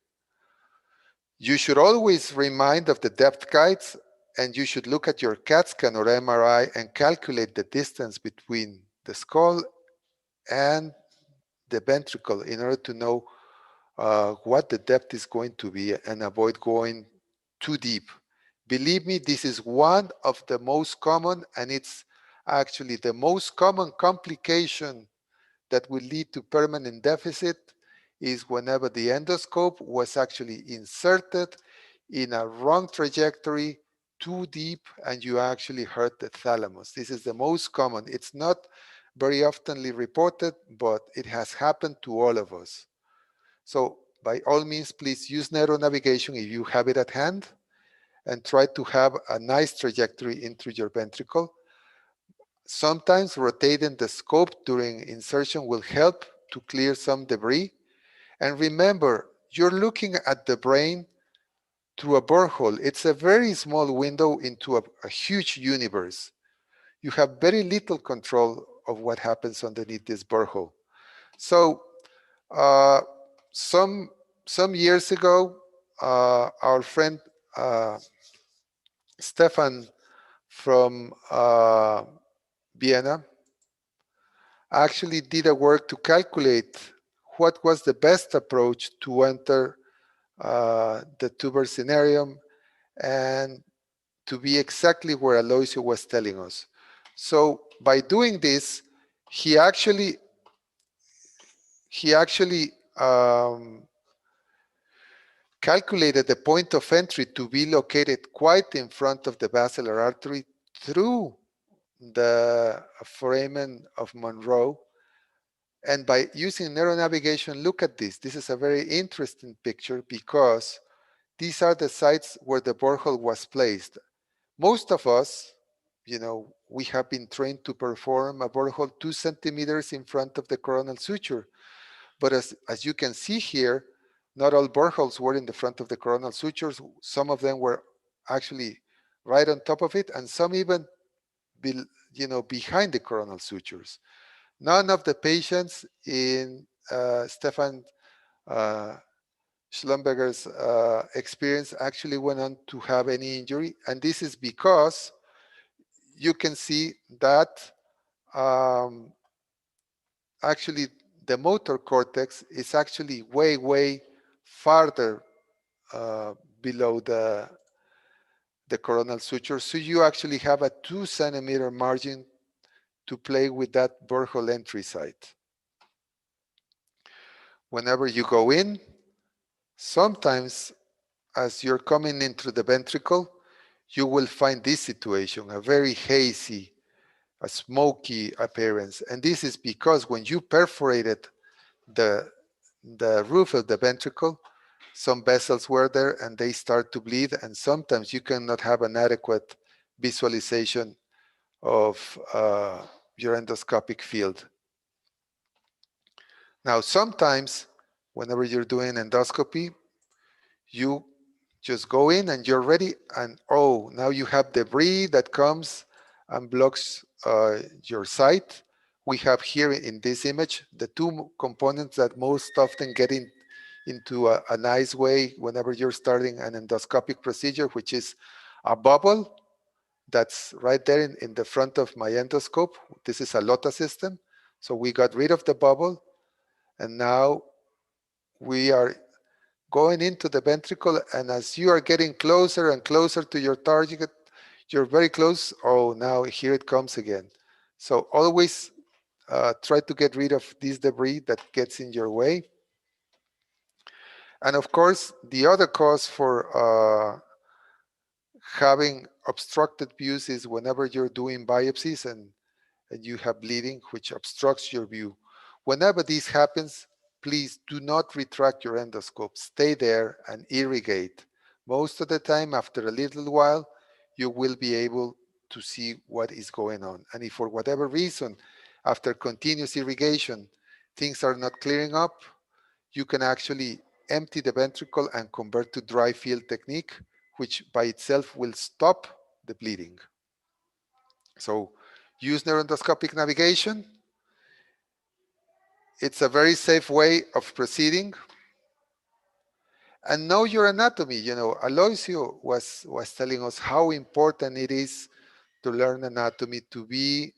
You should always remind of the depth guides, and you should look at your CAT scan or MRI and calculate the distance between the skull and the ventricle in order to know what the depth is going to be and avoid going too deep. Believe me, this is one of the most common, and it's actually the most common complication that will lead to permanent deficit is whenever the endoscope was actually inserted in a wrong trajectory, too deep, and you actually hurt the thalamus. This is the most common. It's not very oftenly reported, but it has happened to all of us. So by all means, please use neuronavigation if you have it at hand, and try to have a nice trajectory into your ventricle. Sometimes rotating the scope during insertion will help to clear some debris. And remember, you're looking at the brain through a borehole. It's a very small window into a huge universe. You have very little control of what happens underneath this borehole. So some some years ago, our friend Stefan from Vienna actually did a work to calculate what was the best approach to enter the tuber scenarium and to be exactly where Aloisio was telling us. So by doing this, he actually calculated the point of entry to be located quite in front of the basilar artery through the foramen of Monroe. And by using neuronavigation, look at this. This is a very interesting picture because these are the sites where the borehole was placed. Most of us, we have been trained to perform a borehole 2 centimeters in front of the coronal suture. But as you can see here, not all boreholes were in the front of the coronal sutures. Some of them were actually right on top of it, and some even behind the coronal sutures. None of the patients in Stefan Schlumberger's experience actually went on to have any injury, and this is because you can see that actually the motor cortex is actually way farther below the coronal suture. So you actually have a 2 centimeter margin to play with that borehole entry site. Whenever you go in, sometimes as you're coming into the ventricle, you will find this situation, a very hazy, a smoky appearance. And this is because when you perforated the roof of the ventricle, some vessels were there and they start to bleed, and sometimes you cannot have an adequate visualization of your endoscopic field. Now, sometimes whenever you're doing endoscopy, you just go in and you're ready, and oh, now you have debris that comes and blocks your site. We have here in this image the two components that most often get into a nice way whenever you're starting an endoscopic procedure, which is a bubble that's right there in the front of my endoscope. This is a LOTA system. So we got rid of the bubble, and now we are going into the ventricle, and as you are getting closer and closer to your target, you're very close. Oh, now here it comes again. So always try to get rid of this debris that gets in your way. And of course, the other cause for having obstructed views is whenever you're doing biopsies and you have bleeding, which obstructs your view. Whenever this happens, please do not retract your endoscope. Stay there and irrigate. Most of the time, after a little while, you will be able to see what is going on. And if for whatever reason, after continuous irrigation, things are not clearing up, you can actually empty the ventricle and convert to dry field technique, which by itself will stop the bleeding. So use neuroendoscopic navigation. It's a very safe way of proceeding. And know your anatomy. Aloisio was telling us how important it is to learn anatomy, to be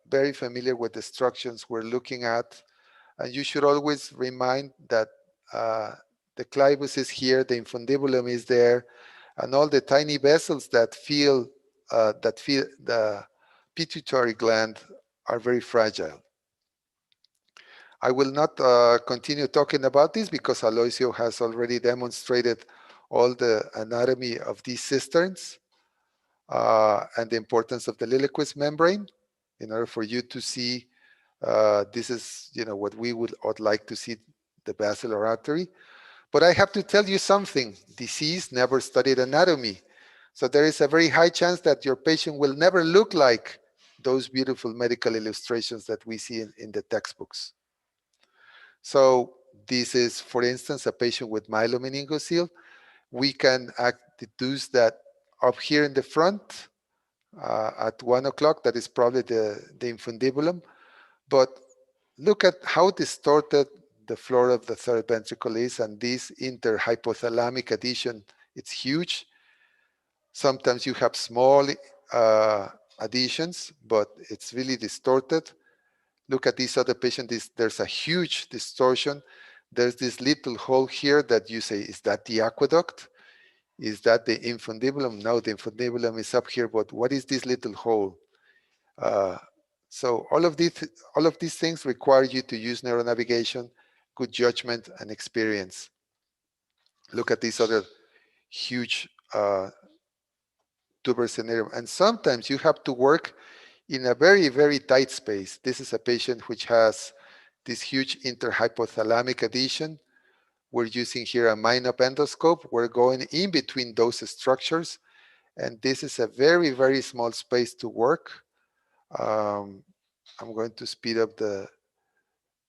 very familiar with the structures we're looking at. And you should always remind that the clivus is here, the infundibulum is there, and all the tiny vessels that feel the pituitary gland are very fragile. I will not continue talking about this because Aloisio has already demonstrated all the anatomy of these cisterns and the importance of the Liliequist membrane in order for you to see this is what we would like to see, the basilar artery. But I have to tell you something. Disease never studied anatomy. So there is a very high chance that your patient will never look like those beautiful medical illustrations that we see in the textbooks. So this is, for instance, a patient with myelomeningocele. We can deduce that up here in the front at 1 o'clock, that is probably the infundibulum. But look at how distorted the floor of the third ventricle is, and this interhypothalamic adhesion, it's huge. Sometimes you have small adhesions, but it's really distorted. Look at this other patient, there's a huge distortion. There's this little hole here that you say, is that the aqueduct? Is that the infundibulum? No, the infundibulum is up here, but what is this little hole? So all of these things require you to use neuronavigation, good judgment, and experience. Look at this other huge tuber scenario. And sometimes you have to work in a very, very tight space. This is a patient which has this huge interhypothalamic adhesion. We're using here a MINOP endoscope. We're going in between those structures. And this is a very, very small space to work. I'm going to speed up the,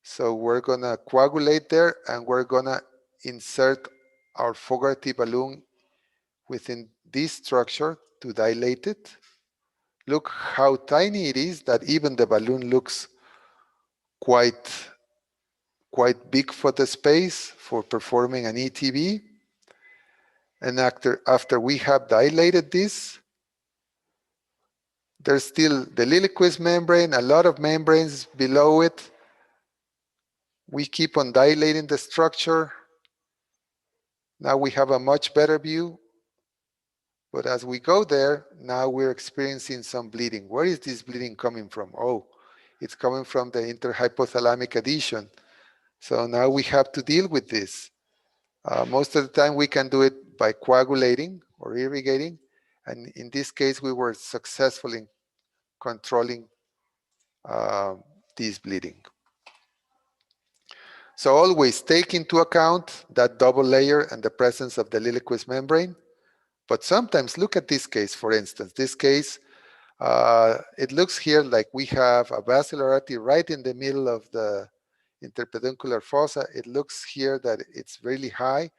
so we're gonna coagulate there, and we're gonna insert our Fogarty balloon within this structure to dilate it. Look how tiny it is that even the balloon looks quite big for the space for performing an ETV. And after we have dilated this, there's still the Liliequist membrane, a lot of membranes below it. We keep on dilating the structure. Now we have a much better view. But as we go there, now we're experiencing some bleeding. Where is this bleeding coming from? Oh, it's coming from the interhypothalamic adhesion. So now we have to deal with this. Most of the time we can do it by coagulating or irrigating. And in this case, we were successful in controlling this bleeding. So always take into account that double layer and the presence of the Liliequist membrane. But sometimes look at this case, for instance. This case, it looks here like we have a basilar artery right in the middle of the interpeduncular fossa. It looks here that it's really high.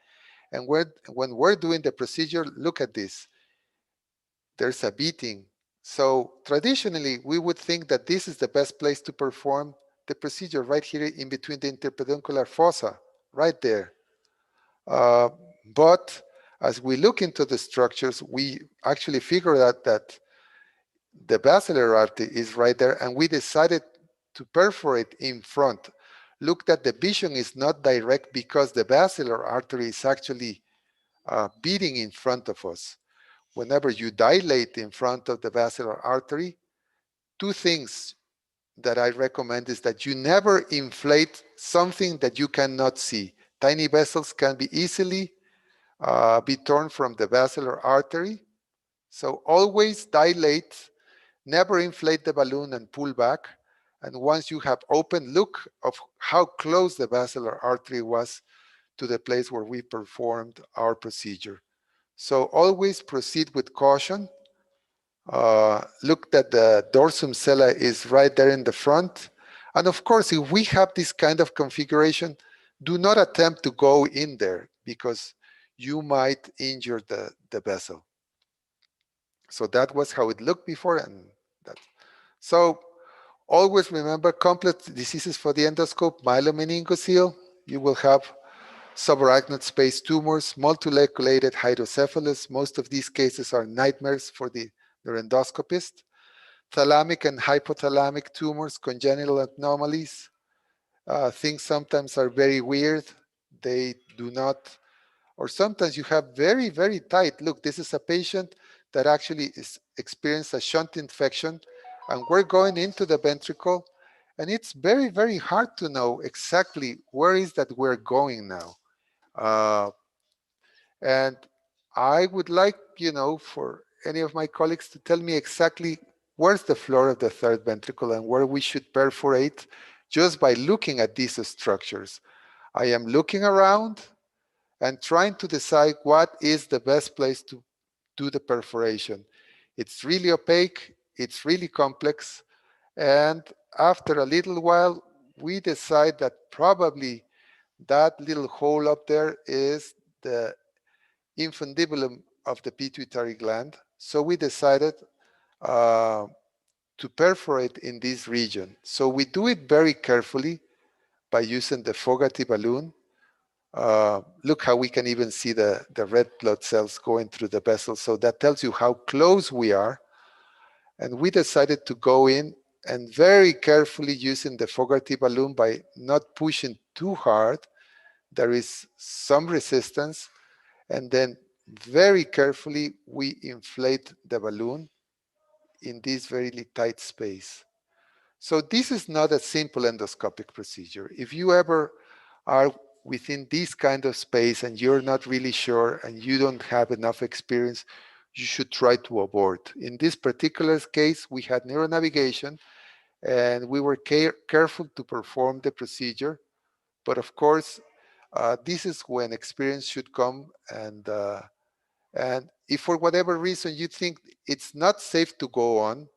And when we're doing the procedure, look at this. There's a beating. So traditionally, we would think that this is the best place to perform the procedure, right here in between the interpeduncular fossa, right there. But as we look into the structures, we actually figured out that the basilar artery is right there, and we decided to perforate in front. Look that the vision is not direct because the basilar artery is actually beating in front of us. Whenever you dilate in front of the basilar artery, two things that I recommend is that you never inflate something that you cannot see. Tiny vessels can be easily be torn from the basilar artery. So always dilate, never inflate the balloon and pull back. And once you have opened, look of how close the basilar artery was to the place where we performed our procedure. So always proceed with caution. Look that the dorsum sella is right there in the front. And of course, if we have this kind of configuration, do not attempt to go in there because you might injure the vessel. So that was how it looked before. And that. So always remember complex diseases for the endoscope, myelomeningocele. You will have subarachnoid space tumors, multiloculated hydrocephalus. Most of these cases are nightmares for the neuroendoscopist. Thalamic and hypothalamic tumors, congenital anomalies. Things sometimes are very weird. They do not, or sometimes you have very, very tight. Look, this is a patient that actually experienced a shunt infection, and we're going into the ventricle, and it's very, very hard to know exactly where is that we're going now. And I would like, for any of my colleagues to tell me exactly where's the floor of the third ventricle and where we should perforate just by looking at these structures. I am looking around and trying to decide what is the best place to do the perforation. It's really opaque, it's really complex, and after a little while, we decide that probably that little hole up there is the infundibulum of the pituitary gland. So we decided to perforate in this region. So we do it very carefully. by using the Fogarty balloon. Look how we can even see the red blood cells going through the vessel. So that tells you how close we are. And we decided to go in and very carefully using the Fogarty balloon by not pushing too hard. There is some resistance. And then very carefully, we inflate the balloon in this very tight space. So this is not a simple endoscopic procedure. If you ever are within this kind of space and you're not really sure and you don't have enough experience, you should try to abort. In this particular case, we had neuronavigation and we were careful to perform the procedure. But of course, this is when experience should come. And if for whatever reason you think it's not safe to go on,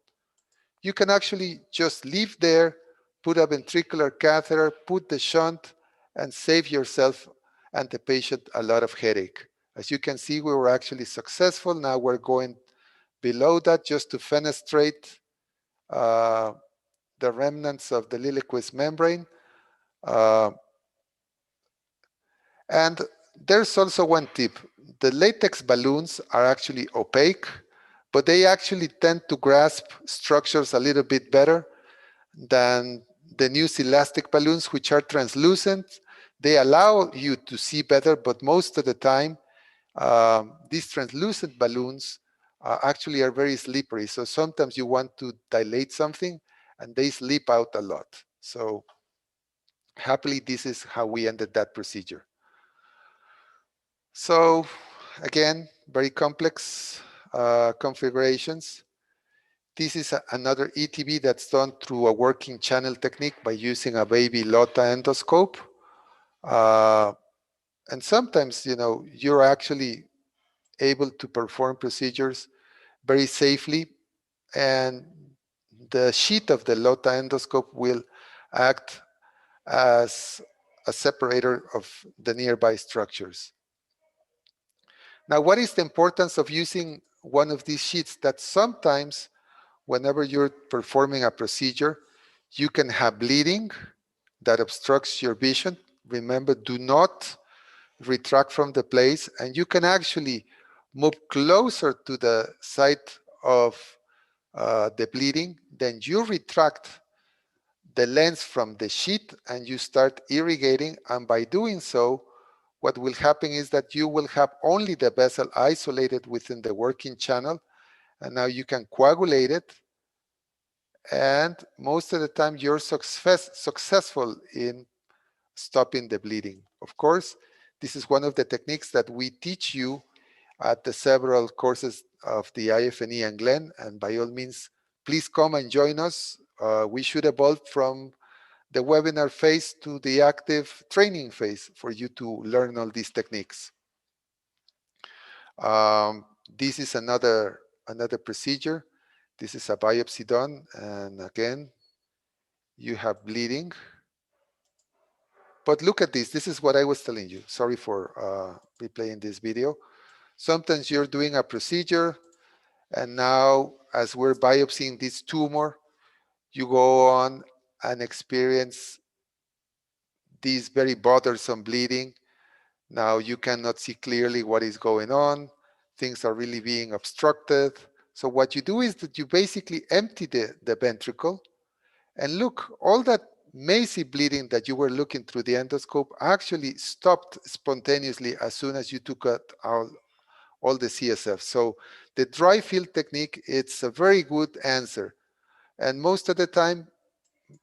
you can actually just leave there, put a ventricular catheter, put the shunt, and save yourself and the patient a lot of headache. As you can see, we were actually successful. Now we're going below that just to fenestrate the remnants of the Liliequist membrane. And there's also one tip. The latex balloons are actually opaque, but they actually tend to grasp structures a little bit better than the new elastic balloons, which are translucent. They allow you to see better, but most of the time, these translucent balloons actually are very slippery. So sometimes you want to dilate something and they slip out a lot. So happily, this is how we ended that procedure. So again, very complex configurations. This is another ETV that's done through a working channel technique by using a baby LOTA endoscope. And sometimes, you know, you're actually able to perform procedures very safely, and the sheet of the LOTA endoscope will act as a separator of the nearby structures. Now, what is the importance of using one of these sheets? That sometimes, whenever you're performing a procedure, you can have bleeding that obstructs your vision. Remember, do not retract from the place, and you can actually move closer to the site of the bleeding. Then you retract the lens from the sheet and you start irrigating, and by doing so, what will happen is that you will have only the vessel isolated within the working channel, and now you can coagulate it, and most of the time you're successful in stopping the bleeding. Of course, this is one of the techniques that we teach you at the several courses of the IFNE and Glenn, and by all means, please come and join us. We should evolve from the webinar phase to the active training phase for you to learn all these techniques. This is another procedure. This is a biopsy done, and again, you have bleeding. But look at this. This is what I was telling you. Sorry for replaying this video. Sometimes you're doing a procedure, and now as we're biopsying this tumor, you go on and experience this very bothersome bleeding. Now you cannot see clearly what is going on. Things are really being obstructed. So what you do is that you basically empty the ventricle, and look, all that mazy bleeding that you were looking through the endoscope actually stopped spontaneously as soon as you took out all the CSF. So the dry field technique, it's a very good answer. And most of the time,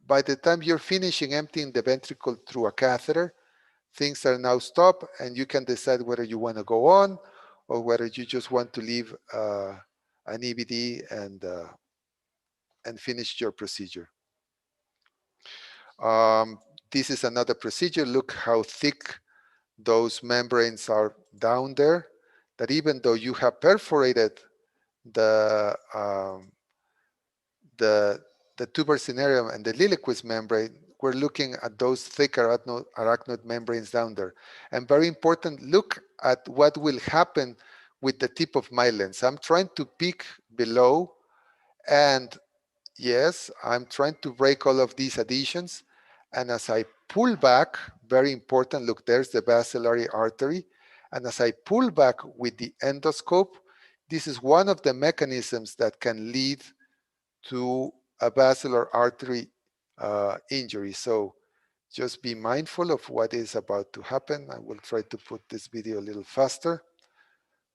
by the time you're finishing emptying the ventricle through a catheter, things are now stopped, and you can decide whether you want to go on or whether you just want to leave an EVD and finish your procedure. This is another procedure. Look how thick those membranes are down there, that even though you have perforated the tuber cinereum and the Liliequist membrane, we're looking at those thick arachnoid membranes down there. And very important, look at what will happen with the tip of my lens. I'm trying to peek below, and yes, I'm trying to break all of these adhesions, And as I pull back, very important, look, there's the basilar artery. And as I pull back with the endoscope, this is one of the mechanisms that can lead to a basilar artery injury. So just be mindful of what is about to happen. I will try to put this video a little faster.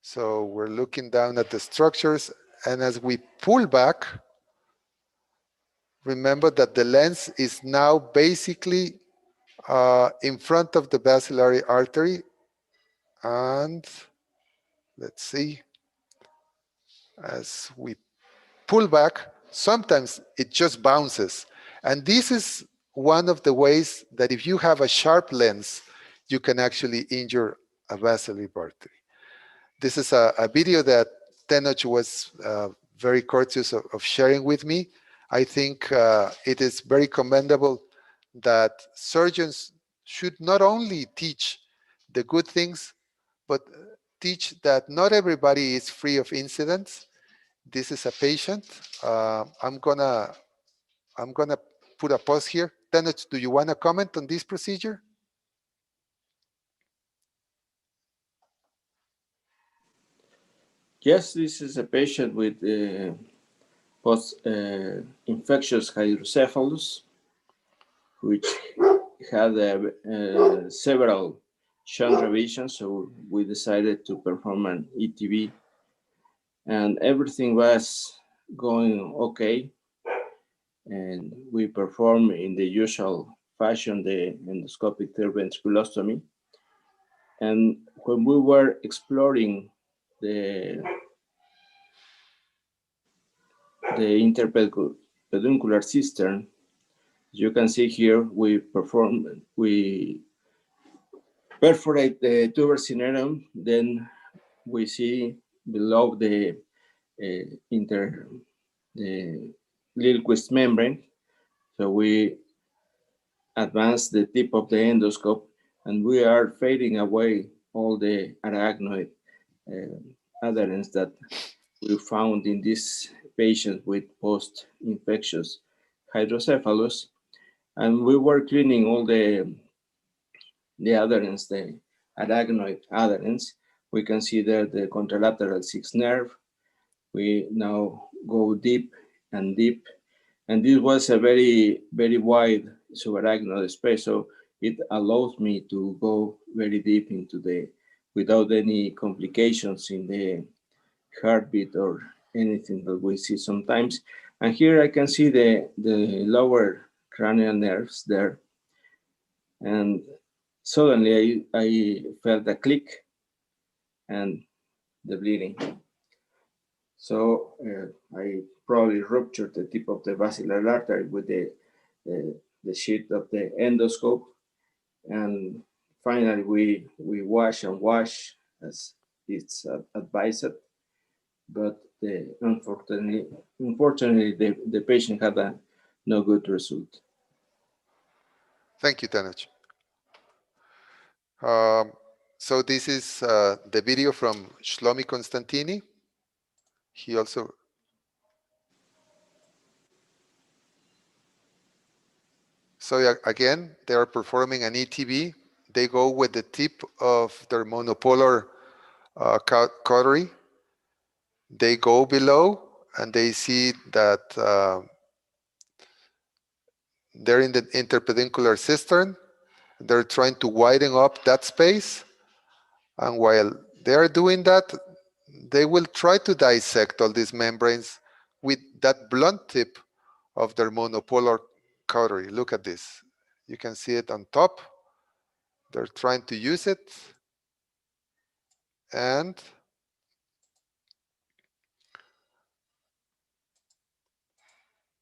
So we're looking down at the structures, and as we pull back, remember that the lens is now basically in front of the basilar artery. And let's see, as we pull back, sometimes it just bounces. And this is one of the ways that if you have a sharp lens, you can actually injure a basilar artery. This is a video that Tenoch was very courteous of sharing with me. I think it is very commendable that surgeons should not only teach the good things, but teach that not everybody is free of incidents. This is a patient. I'm gonna put a pause here. Tenoch, do you want to comment on this procedure? Yes, this is a patient with post-infectious hydrocephalus, which had several shunt revisions, so we decided to perform an ETV, and everything was going okay. And we performed in the usual fashion the endoscopic third ventriculostomy. And when we were exploring the interpeduncular cistern, you can see here we perforate the tuber cinerum, then we see below the Lillquist membrane. So we advance the tip of the endoscope, and we are fading away all the arachnoid adherents that we found in this patient with post-infectious hydrocephalus. And we were cleaning all the adherents, the arachnoid adherents. We can see there the contralateral sixth nerve. We now go deep and deep. And this was a very, very wide subarachnoid space. So it allows me to go very deep into without any complications in the heartbeat or anything that we see sometimes. And here I can see the lower cranial nerves there. And suddenly I felt a click and the bleeding. So I probably ruptured the tip of the basilar artery with the sheet of the endoscope. And finally we wash and wash as it's advised. But unfortunately, the patient had no good result. Thank you, Tenoch. So this is the video from Shlomi Constantini. He also, so again, they are performing an ETV. They go with the tip of their monopolar cautery. They go below and they see that they're in the interpeduncular cistern. They're trying to widen up that space. And while they're doing that, they will try to dissect all these membranes with that blunt tip of their monopolar cautery. Look at this. You can see it on top. They're trying to use it. And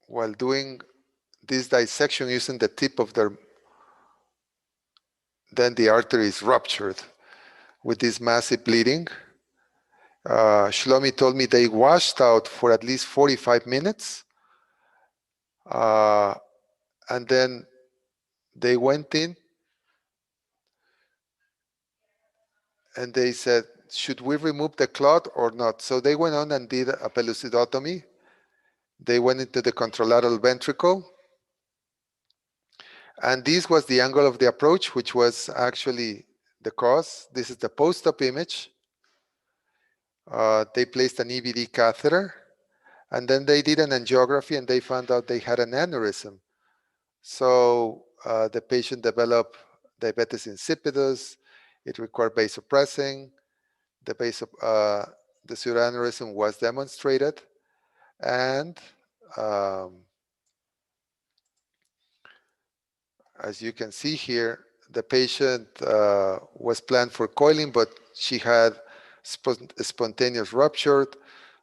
while doing this dissection using the tip of their, then the artery is ruptured with this massive bleeding. Shlomi told me they washed out for at least 45 minutes. And then they went in and they said, should we remove the clot or not? So they went on and did a pellucidotomy. They went into the contralateral ventricle. And this was the angle of the approach, which was actually the cause. This is the post-op image. They placed an EVD catheter, and then they did an angiography, and they found out they had an aneurysm. So the patient developed diabetes insipidus. It required vasopressing. The pseudoaneurysm was demonstrated, and as you can see here, the patient was planned for coiling, but she had spontaneous rupture.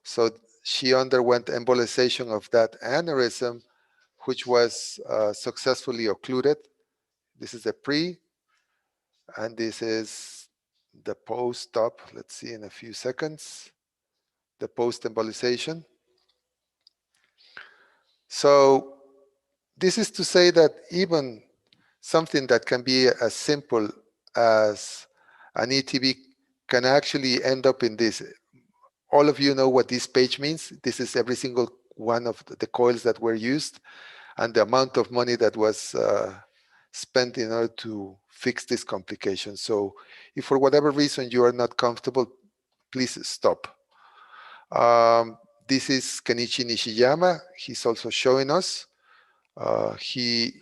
So she underwent embolization of that aneurysm, which was successfully occluded. This is the pre, and this is the post-op. Let's see in a few seconds, the post-embolization. So this is to say that even something that can be as simple as an ETV can actually end up in this. All of you know what this page means. This is every single one of the coils that were used and the amount of money that was spent in order to fix this complication. So if for whatever reason you are not comfortable, please stop. This is Kenichi Nishiyama. He's also showing us. He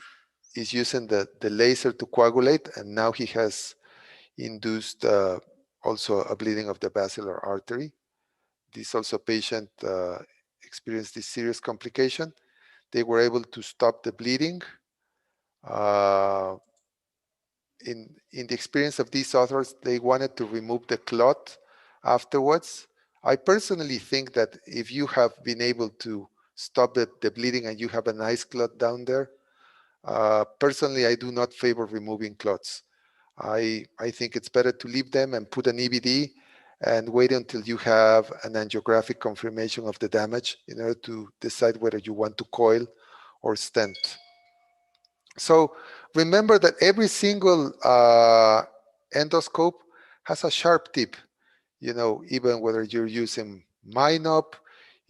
is using the laser to coagulate, and now he has induced also a bleeding of the basilar artery. This also patient experienced this serious complication. They were able to stop the bleeding. In the experience of these authors, they wanted to remove the clot afterwards. I personally think that if you have been able to stop the bleeding and you have a nice clot down there, personally, I do not favor removing clots. I think it's better to leave them and put an EVD and wait until you have an angiographic confirmation of the damage in order to decide whether you want to coil or stent. So remember that every single endoscope has a sharp tip, even whether you're using MINOP,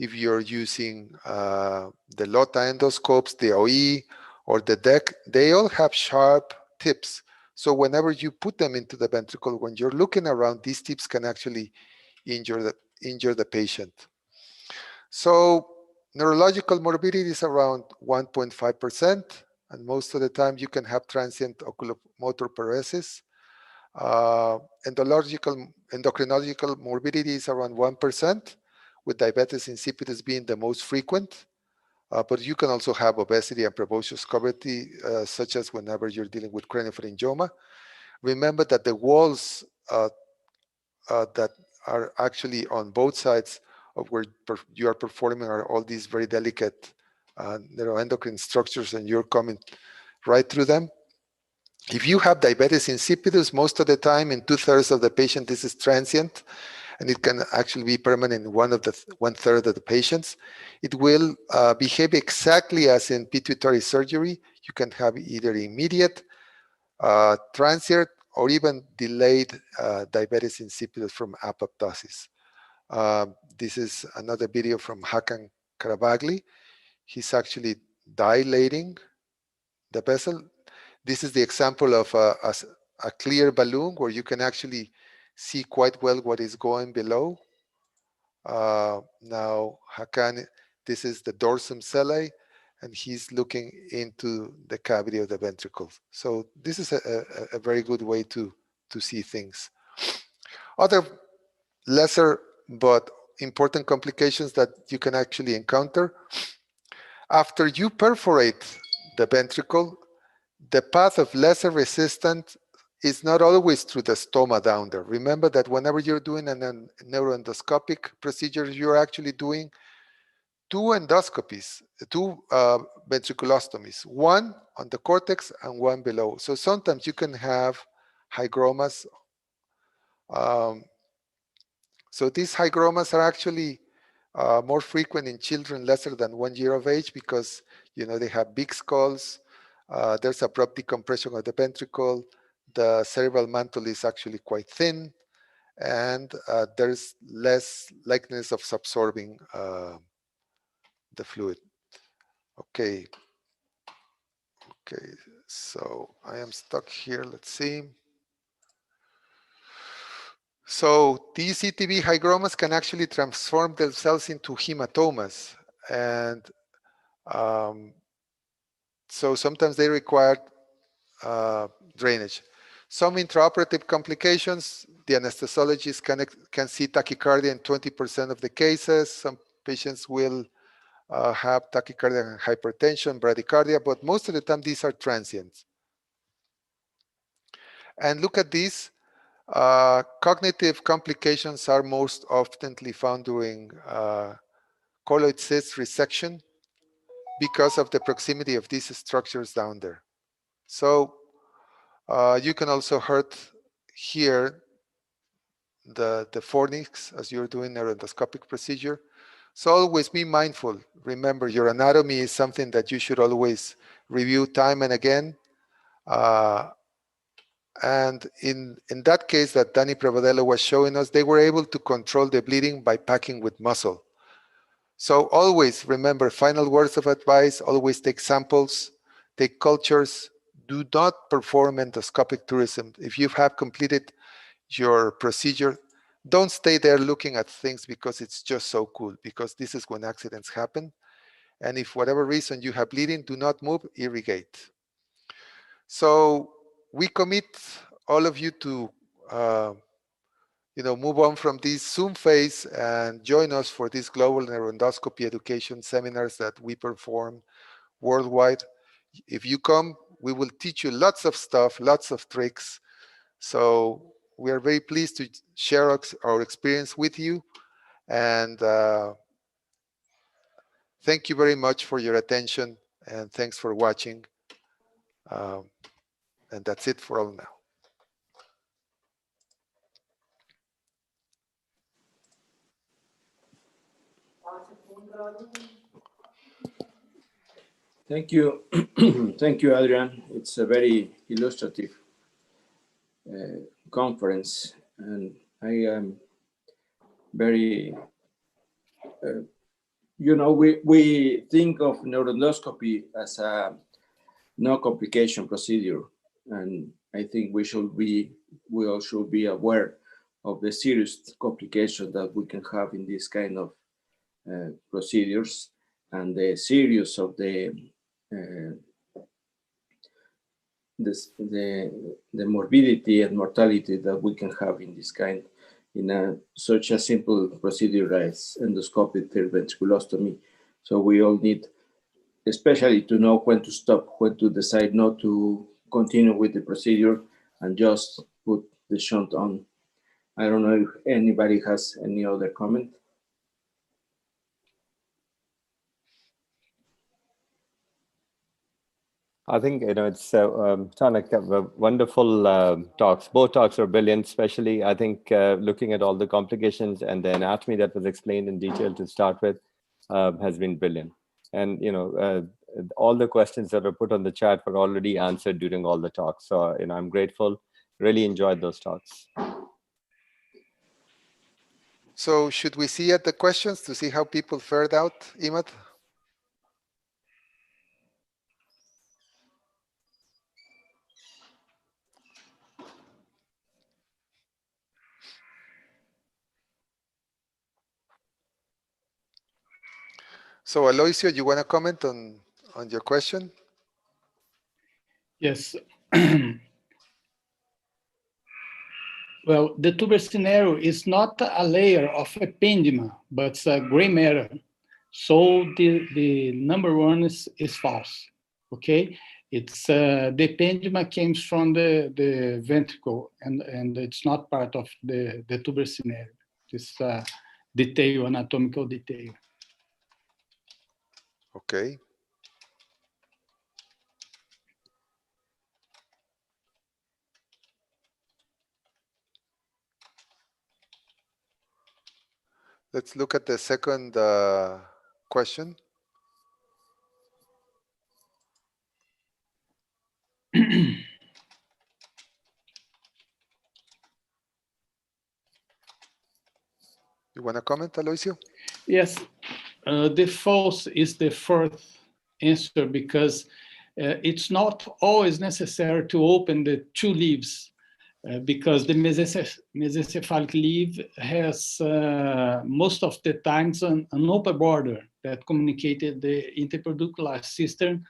if you're using the LOTA endoscopes, the OE, or the DEC, they all have sharp tips. So whenever you put them into the ventricle, when you're looking around, these tips can actually injure the patient. So neurological morbidity is around 1.5%, and most of the time you can have transient oculomotor paresis. Endocrinological morbidity is around 1%, with diabetes insipidus being the most frequent. But you can also have obesity and prebocious cavity, such as whenever you're dealing with craniopharyngioma. Remember that the walls that are actually on both sides of where you are performing are all these very delicate neuroendocrine structures, and you're coming right through them. If you have diabetes insipidus, most of the time, in 2/3 of the patient, this is transient, and it can actually be permanent in 1/3 of the patients. It will behave exactly as in pituitary surgery. You can have either immediate, transient, or even delayed diabetes insipidus from apoptosis. This is another video from Hakan Karabagli. He's actually dilating the vessel. This is the example of a clear balloon where you can actually see quite well what is going below. Now, Hakan, this is the dorsum sellae, and he's looking into the cavity of the ventricle. So this is a very good way to see things. Other lesser but important complications that you can actually encounter. After you perforate the ventricle, the path of lesser resistance is not always through the stoma down there. Remember that whenever you're doing a neuroendoscopic procedure, you're actually doing two endoscopies, two ventriculostomies, one on the cortex and one below. So sometimes you can have hygromas. So these hygromas are actually more frequent in children lesser than 1 year of age because they have big skulls. There's abrupt decompression of the ventricle. The cerebral mantle is actually quite thin, and there's less likeliness of absorbing the fluid. Okay. Okay, so I am stuck here. Let's see. So these ETV hygromas can actually transform themselves into hematomas. And so sometimes they require drainage. Some intraoperative complications, the anesthesiologist can see tachycardia in 20% of the cases. Some patients will have tachycardia and hypertension, bradycardia, but most of the time these are transient. And look at this. Cognitive complications are most often found during colloid cyst resection because of the proximity of these structures down there. So you can also hurt here the fornix as you're doing neuroendoscopic procedure. So always be mindful. Remember, your anatomy is something that you should always review time and again. And in that case that Danny Pravadello was showing us, they were able to control the bleeding by packing with muscle. So always remember, final words of advice, always take samples, take cultures, do not perform endoscopic tourism. If you have completed your procedure, don't stay there looking at things because it's just so cool, because this is when accidents happen. And if for whatever reason you have bleeding, do not move, irrigate. So we commit all of you to move on from this Zoom phase and join us for these global neuroendoscopy education seminars that we perform worldwide. If you come, we will teach you lots of stuff, lots of tricks. So we are very pleased to share our experience with you. And thank you very much for your attention, and thanks for watching. And that's it for all now. Thank you. Thank you, Adrian. It's a very illustrative conference, and I am very, we think of neuroendoscopy as a no complication procedure, and I think we all should be aware of the serious complications that we can have in this kind of procedures, and the serious of the morbidity and mortality that we can have in this kind, in such a simple procedure as endoscopic third ventriculostomy. So we all need, especially, to know when to stop, when to decide not to continue with the procedure and just put the shunt on. I don't know if anybody has any other comment. I think, it's wonderful talks. Both talks are brilliant, especially, I think, looking at all the complications and the anatomy that was explained in detail to start with has been brilliant. And, all the questions that were put on the chat were already answered during all the talks. So, I'm grateful, really enjoyed those talks. So should we see at the questions to see how people fared out, Imad? So Aloisio, you want to comment on your question? Yes. Well, the tuber scenario is not a layer of ependyma, but it's a gray matter. So the number one is false. Okay, it's the ependyma came from the ventricle, and it's not part of the tuber scenario. This detail, anatomical detail. Okay. Let's look at the second question. You want to comment, Aloisio? Yes, the false is the fourth answer, because it's not always necessary to open the two leaves because the mesencephalic leaf has most of the times an open border that communicated the interpeduncularis system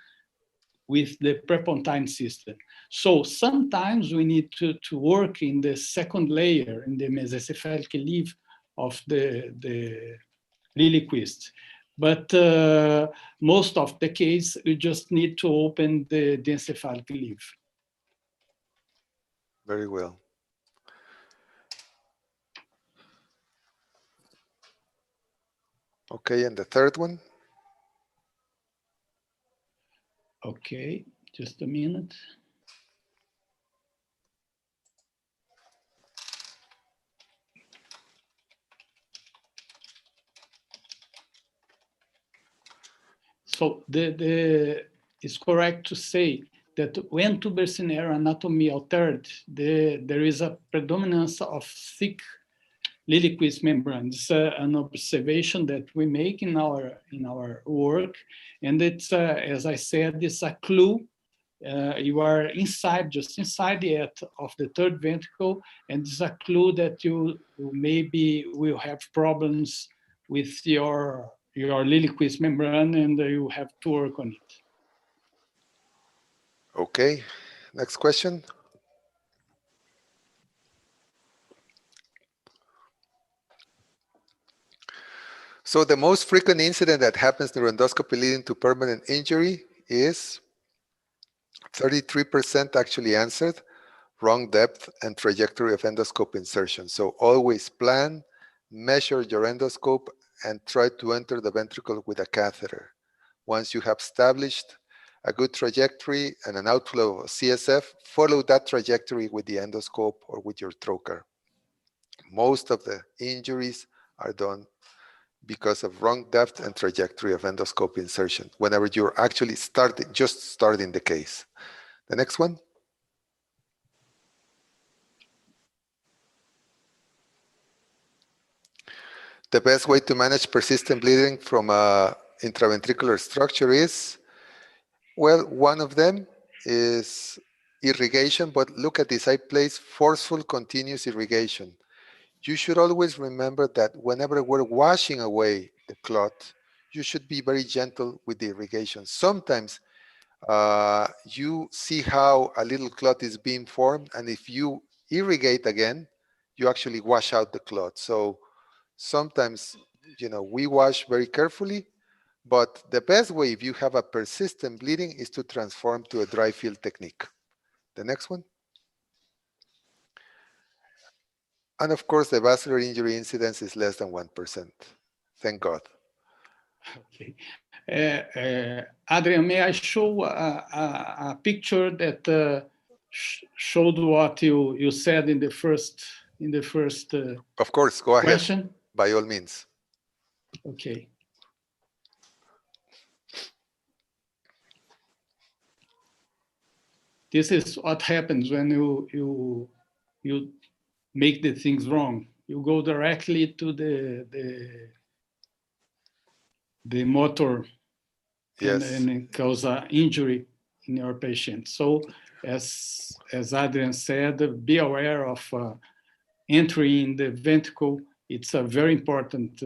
with the prepontine system. So sometimes we need to work in the second layer, in the mesencephalic leaf of the lilyquist. But most of the case, you just need to open the encephalic leaf. Very well. Okay, and the third one? Okay, just a minute. So it's correct to say that when tubercinary anatomy altered, there is a predominance of thick lilyquist membrane. It's an observation that we make in our work, and it's as I said, it's a clue. You are just inside the edge of the third ventricle, and it's a clue that you maybe will have problems with your lilyquist membrane, and you have to work on it. Okay, next question. So the most frequent incident that happens during endoscopy leading to permanent injury is 33% actually answered wrong depth and trajectory of endoscope insertion. So always plan, measure your endoscope, and try to enter the ventricle with a catheter. Once you have established a good trajectory and an outflow of CSF, follow that trajectory with the endoscope or with your trocar. Most of the injuries are done because of wrong depth and trajectory of endoscope insertion, whenever you're actually just starting the case. The next one. The best way to manage persistent bleeding from a intraventricular structure is, well, one of them is irrigation, but look at this, I place forceful continuous irrigation. You should always remember that whenever we're washing away the clot, you should be very gentle with the irrigation. Sometimes you see how a little clot is being formed, and if you irrigate again, you actually wash out the clot. So sometimes, we wash very carefully, but the best way if you have a persistent bleeding is to transform to a dry field technique. The next one. And of course, the vascular injury incidence is less than 1%. Thank God. Okay. Adrian, may I show a picture that showed what you said in the first of course, go question? Ahead, by all means. Okay. This is what happens when you make the things wrong. You go directly to the motor, yes, and cause an injury in your patient. So as Adrian said, be aware of entry in the ventricle. It's a very important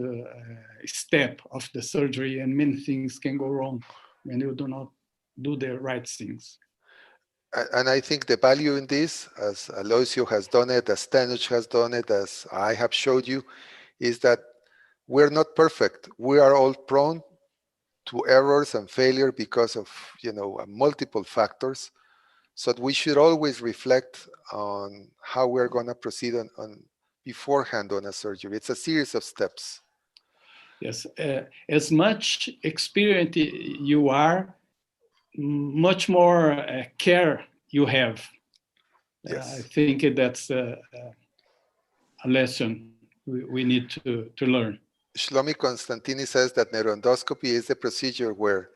step of the surgery, and many things can go wrong when you do not do the right things. And I think the value in this, as Aloisio has done it, as Stanuch has done it, as I have showed you, is that we're not perfect. We are all prone to errors and failure because of, multiple factors. So we should always reflect on how we're going to proceed on beforehand on a surgery. It's a series of steps. Yes, as much experienced you are, much more care you have. Yes. I think that's a lesson we need to learn. Shlomi Constantini says that neuroendoscopy is the procedure where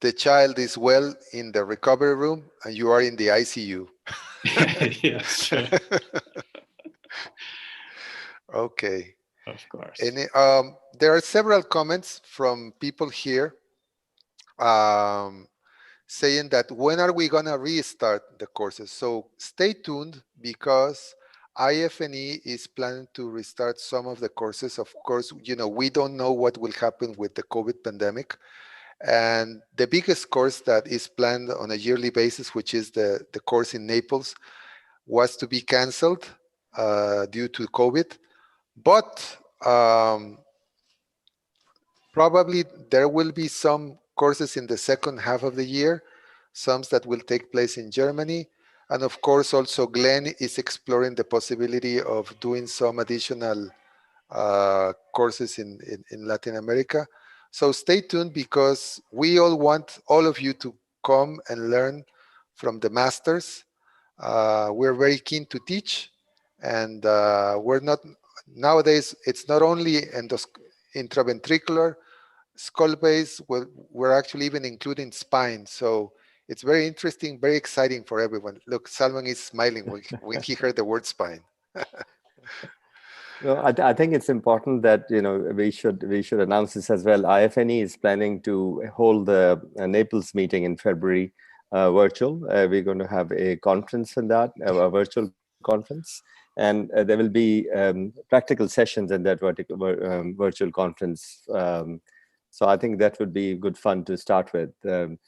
the child is well in the recovery room and you are in the ICU. Yes, sure. Okay. Of course. And there are several comments from people here. saying that when are we going to restart the courses? So stay tuned, because IFNE is planning to restart some of the courses. Of course, we don't know what will happen with the COVID pandemic. And the biggest course that is planned on a yearly basis, which is the course in Naples, was to be canceled due to COVID. But probably there will be some courses in the second half of the year, some that will take place in Germany. And of course, also Glenn is exploring the possibility of doing some additional courses in Latin America. So stay tuned, because we all want all of you to come and learn from the masters. We're very keen to teach, and we're not, nowadays, it's not only intraventricular, skull base, we're actually even including spine. So it's very interesting, very exciting for everyone. Look, Salman is smiling when he heard the word spine. No, I think it's important that we should announce this as well. IFNE is planning to hold the Naples meeting in February virtual. We're going to have a conference in that, a virtual conference, and there will be practical sessions in that virtual conference. So I think that would be good fun to start with. And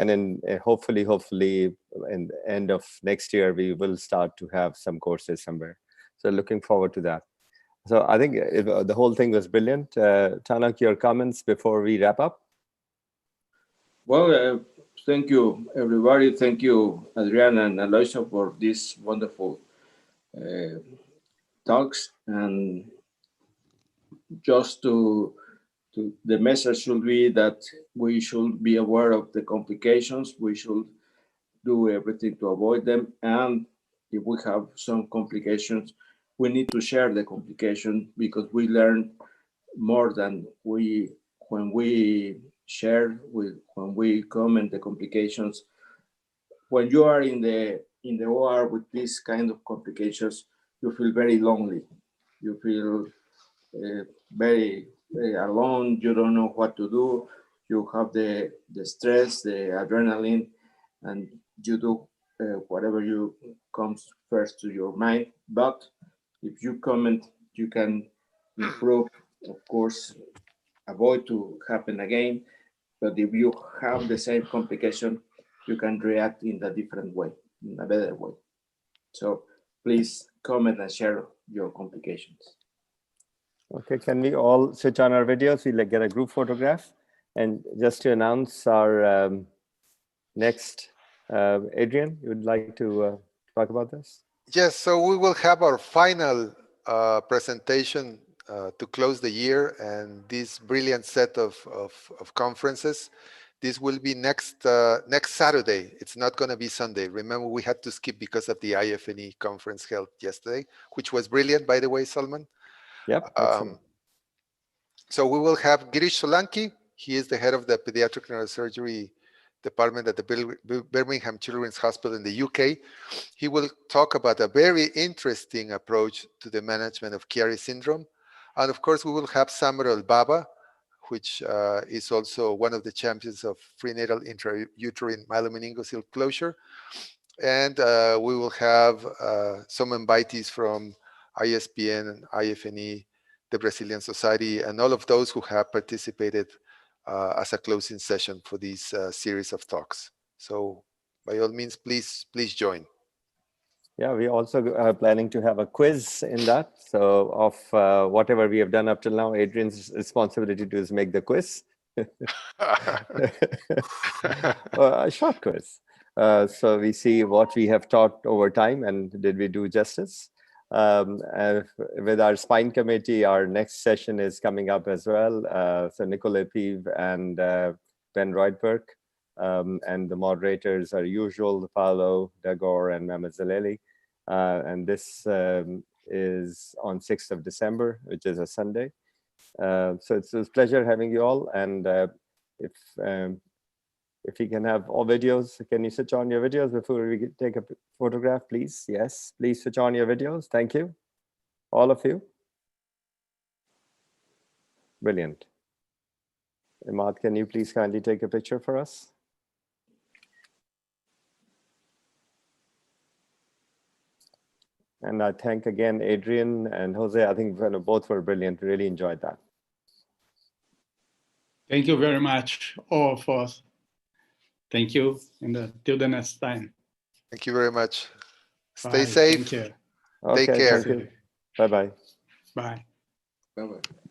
then hopefully in the end of next year, we will start to have some courses somewhere. So looking forward to that. So I think the whole thing was brilliant. Tanak, your comments before we wrap up? Well, thank you, everybody. Thank you, Adriana and Aloysia, for these wonderful talks. And just the message should be that we should be aware of the complications. We should do everything to avoid them. And if we have some complications, we need to share the complication, because we learn more than when we share, when we comment the complications. When you are in the OR with this kind of complications, you feel very lonely. You feel very alone. You don't know what to do. You have the stress, the adrenaline, and you do whatever comes first to your mind. But if you comment, you can improve, of course, avoid to happen again. But if you have the same complication, you can react in a different way, in a better way. So please comment and share your complications. Okay, can we all switch on our videos? We'll get a group photograph. And just to announce our next, Adrian, you would like to talk about this? Yes, so we will have our final presentation to close the year, and this brilliant set of conferences. This will be next Saturday. It's not going to be Sunday. Remember, we had to skip because of the IFNE conference held yesterday, which was brilliant, by the way, Salman. Yep. So we will have Girish Solanki. He is the head of the Pediatric Neurosurgery Department at the Birmingham Children's Hospital in the UK. He will talk about a very interesting approach to the management of Chiari syndrome. And of course, we will have Samuel Baba, which is also one of the champions of prenatal intrauterine myelomeningocele closure. And we will have some invitees from ISPN and IFNE, the Brazilian Society, and all of those who have participated as a closing session for this series of talks. So by all means, please join. Yeah, we also are planning to have a quiz in that. So of whatever we have done up till now, Adrian's responsibility is make the quiz. A short quiz. So we see what we have taught over time and did we do justice. With our spine committee, our next session is coming up as well. So Nicole Pive and Ben Reutberg. And the moderators are usual, Paolo, Dagor, and Mehmet Zaleli. And this is on 6th of December, which is a Sunday. So it's a pleasure having you all. And if you can have all videos, can you switch on your videos before we take a photograph, please? Yes, please switch on your videos. Thank you, all of you. Brilliant. Imad, can you please kindly take a picture for us? And I thank again Adrian and Jose. I think both were brilliant. Really enjoyed that. Thank you very much, all of us. Thank you, and till the next time. Thank you very much. Stay Bye. safe. Thank you. Okay, Take care. thank you. Bye-bye. Bye. Bye-bye.